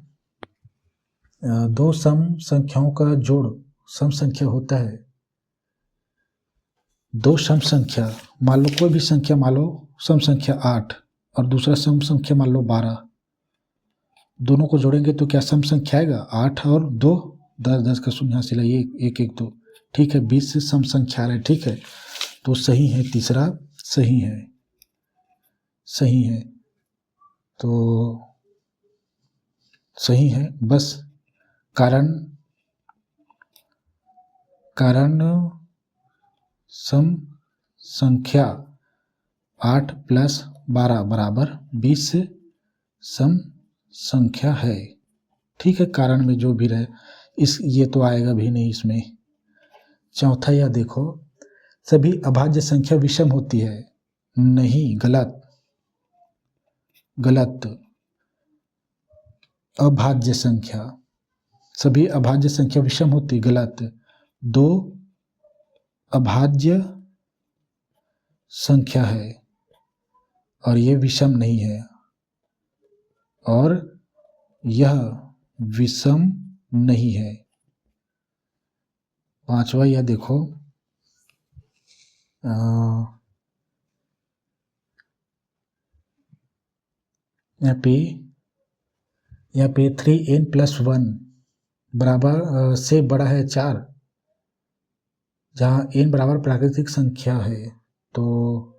दो सम संख्याओं का जोड़ सम संख्या होता है। दो सम संख्या, मान लो कोई भी संख्या, मान लो सम संख्या 8 और दूसरा सम संख्या मान लो 12, दोनों को जोड़ेंगे तो क्या सम संख्या आएगा, 8 और 2, 10 का शून्य यहाँ से लाइए 1 1 2, ठीक है। 20 से सम संख्या है, ठीक है। तो सही है, तीसरा सही है, तो सही है। बस कारण सम संख्या 8 + 12 बराबर 20 सम संख्या है, ठीक है। कारण में जो भी रहे, ये तो आएगा भी नहीं इसमें। चौथा यह देखो, सभी अभाज्य संख्या विषम होती है। नहीं, गलत। अभाज्य संख्या, सभी अभाज्य संख्या विषम होती, गलत। 2 अभाज्य संख्या है और ये विषम नहीं है, और यह विषम नहीं है। पांचवा यह देखो, यहाँ पे 3n + 1 बराबर से बड़ा है 4, जहाँ n बराबर प्राकृतिक संख्या है, तो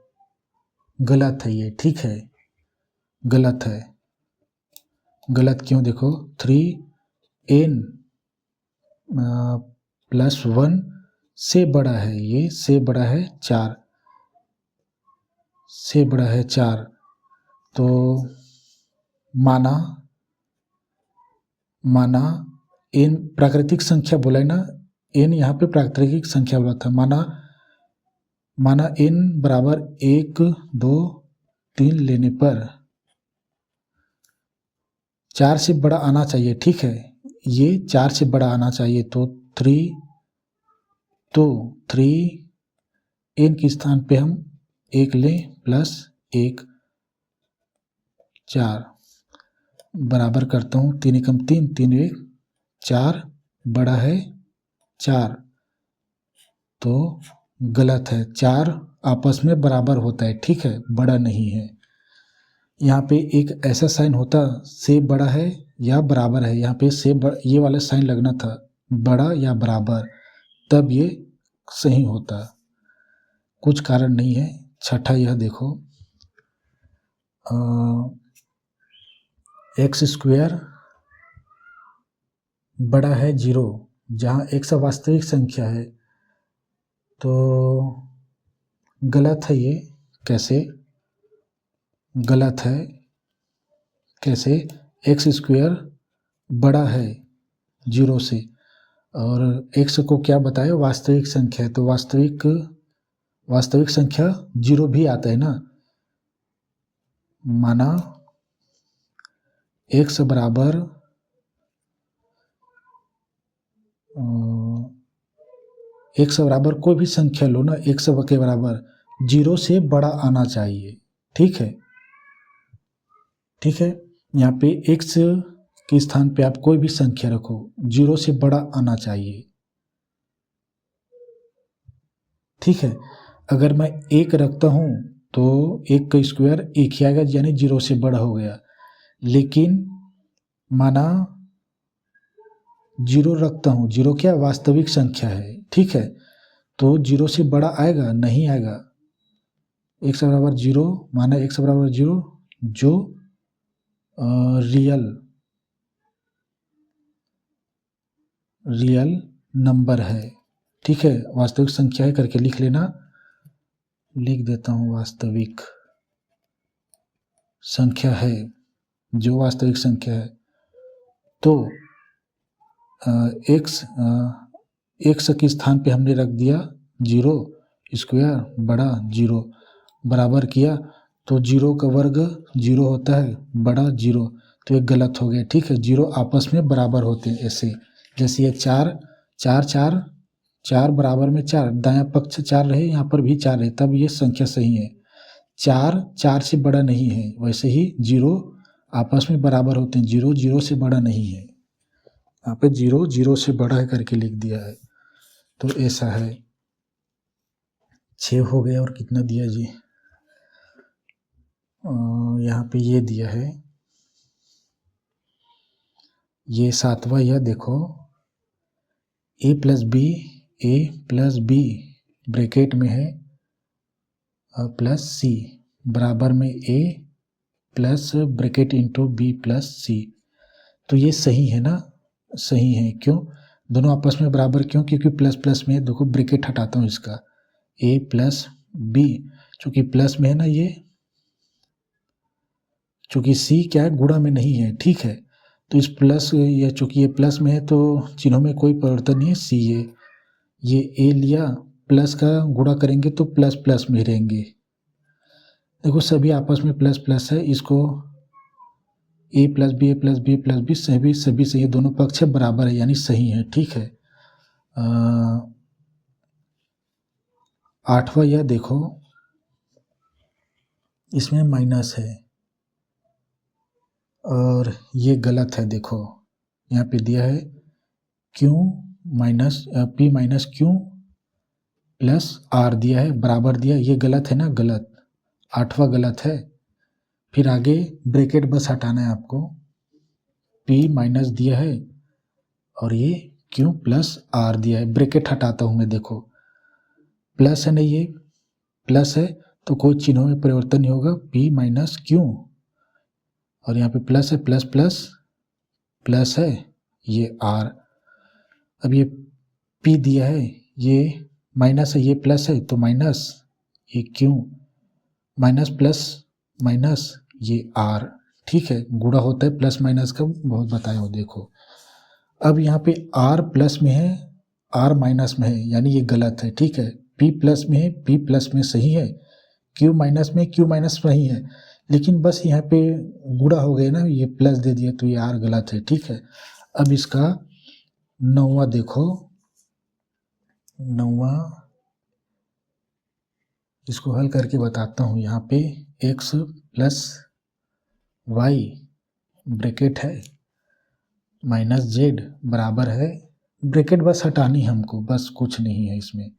गलत है ये, ठीक है। गलत है। गलत क्यों, देखो 3n + 1 से बड़ा है, ये से बड़ा है 4, से बड़ा है 4, तो माना n प्राकृतिक संख्या बोला है ना, n यहाँ पे प्राकृतिक संख्या बोला था। माना n बराबर 1 2 3 लेने पर 4 से बड़ा आना चाहिए, ठीक है। ये 4 से बड़ा आना चाहिए, तो 3n के स्थान पे हम 1 लें + 1, 4 बराबर करता हूँ, 3 × 3 3 1 4, बड़ा है 4, तो गलत है। 4 आपस में बराबर होता है, ठीक है, बड़ा नहीं है। यहाँ पे एक ऐसा साइन होता, से बड़ा है या बराबर है, यहाँ पे ये वाला साइन लगना था, बड़ा या बराबर, तब ये सही होता। कुछ कारण नहीं है, छठा यह देखो, एक्स स्क्वायर बड़ा है 0, जहाँ एक्स वास्तविक संख्या है। तो गलत है ये, कैसे गलत है, कैसे? एक्स स्क्वायर बड़ा है 0 से, और एक्स को क्या बताए? वास्तविक संख्या है। तो वास्तविक संख्या 0 भी आता है ना। माना एक्स बराबर कोई भी संख्या लो ना, एक्स के बराबर 0 से बड़ा आना चाहिए। ठीक है, ठीक है। यहाँ पे एक्स के स्थान पे आप कोई भी संख्या रखो, 0 से बड़ा आना चाहिए। ठीक है, अगर मैं 1 रखता हूँ तो 1 का स्क्वायर 1 ही आएगा, यानी 0 से बड़ा हो गया। लेकिन माना 0 रखता हूँ, 0 क्या वास्तविक संख्या है। ठीक है, तो 0 से बड़ा आएगा? नहीं आएगा। x बराबर 0, माना x बराबर 0 जो रियल नंबर है। ठीक है, वास्तविक संख्या है करके लिख लेना, लिख देता हूँ वास्तविक संख्या है, जो वास्तविक संख्या है। तो एक्स के स्थान पे हमने रख दिया 0 स्क्वायर बड़ा 0 बराबर किया, तो 0 का वर्ग 0 होता है, बड़ा 0, तो ये गलत हो गया। ठीक है, 0 आपस में बराबर होते हैं ऐसे, जैसे ये 4 बराबर में 4, दायां पक्ष 4 रहे, यहाँ पर भी 4 रहे, तब ये संख्या सही है। 4 से बड़ा नहीं है, वैसे ही 0 आपस में बराबर होते हैं, 0 0 से बड़ा नहीं है। यहाँ पे 0 0 से बड़ा है करके लिख दिया है, तो ऐसा है। 6 हो गया, और कितना दिया जी? यहाँ पे ये दिया है, ये 7वां, यह देखो, a प्लस बी ब्रैकेट में है प्लस सी बराबर में a plus bracket into B plus C. तो ये सही है ना? सही है। क्यों? दोनों आपस में बराबर क्यों? क्योंकि प्लस प्लस में, देखो ब्रैकेट हटाता हूँ इसका, a प्लस बी, चूँकि प्लस में है ना ये, चूँकि c क्या है, गुणा में नहीं है। ठीक है, तो इस प्लस, या चूँकि ये प्लस में है तो चिन्हों में कोई परिवर्तन नहीं है, सी है। ये a लिया, प्लस का गुणा करेंगे तो प्लस प्लस में रहेंगे। देखो सभी आपस में प्लस प्लस है, इसको a प्लस बी सभी सही है, दोनों पक्ष बराबर है, यानी सही है। ठीक है, 8वां यह देखो, इसमें माइनस है और ये गलत है। देखो यहाँ पे दिया है p minus q plus r दिया है, बराबर दिया, ये गलत है ना? गलत, 8वां गलत है। फिर आगे ब्रैकेट बस हटाना है आपको, p माइनस दिया है और ये q प्लस r दिया है, ब्रैकेट हटाता हूँ मैं। देखो प्लस है ना, ये प्लस है तो कोई चिन्हों में परिवर्तन नहीं होगा, p माइनस q, और यहाँ पे प्लस है, प्लस प्लस प्लस है, ये r। अब ये p दिया है, ये माइनस है, ये प्लस है, तो माइनस, ये q, माइनस प्लस माइनस, ये r। ठीक है, गुणा होता है प्लस माइनस का, बहुत बताया हो। देखो अब यहाँ पे r प्लस में है, r माइनस में है, यानी ये गलत है। ठीक है, p प्लस में है, p प्लस में सही है, q माइनस में, q माइनस सही है, लेकिन बस यहाँ पे गुणा हो गया ना, ये प्लस दे दिया तो ये r गलत है। ठीक है, अब इसका 9वां देखो, 9वां इसको हल करके बताता हूँ। यहाँ पे x प्लस y ब्रैकेट है माइनस z बराबर है, ब्रैकेट बस हटानी हमको, बस कुछ नहीं है इसमें,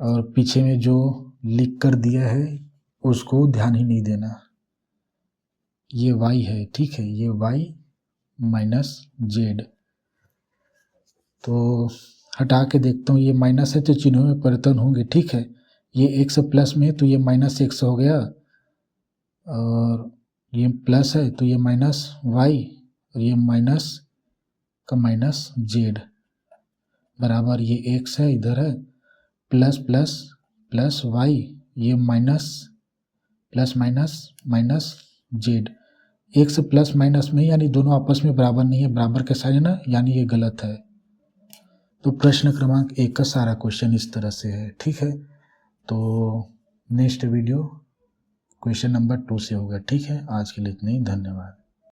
और पीछे में जो लिख कर दिया है उसको ध्यान ही नहीं देना, ये y है। ठीक है, ये y माइनस z, तो हटा के देखता हूँ, ये माइनस है तो चिन्हों में परिवर्तन होंगे। ठीक है, ये एक्स प्लस में तो ये माइनस एक्स हो गया, और ये प्लस है तो ये माइनस वाई, और ये माइनस का माइनस जेड बराबर ये एक्स है इधर है, प्लस प्लस प्लस वाई, ये minus plus minus minus Z. X plus minus में यानी दोनों आपस में बराबर नहीं है, बराबर के साइन है ना, यानी ये गलत है। तो प्रश्न क्रमांक 1 का सारा क्वेश्चन इस तरह से है, ठीक है। तो नेक्स्ट वीडियो क्वेश्चन नंबर 2 से होगा, ठीक है। आज के लिए इतना ही, धन्यवाद।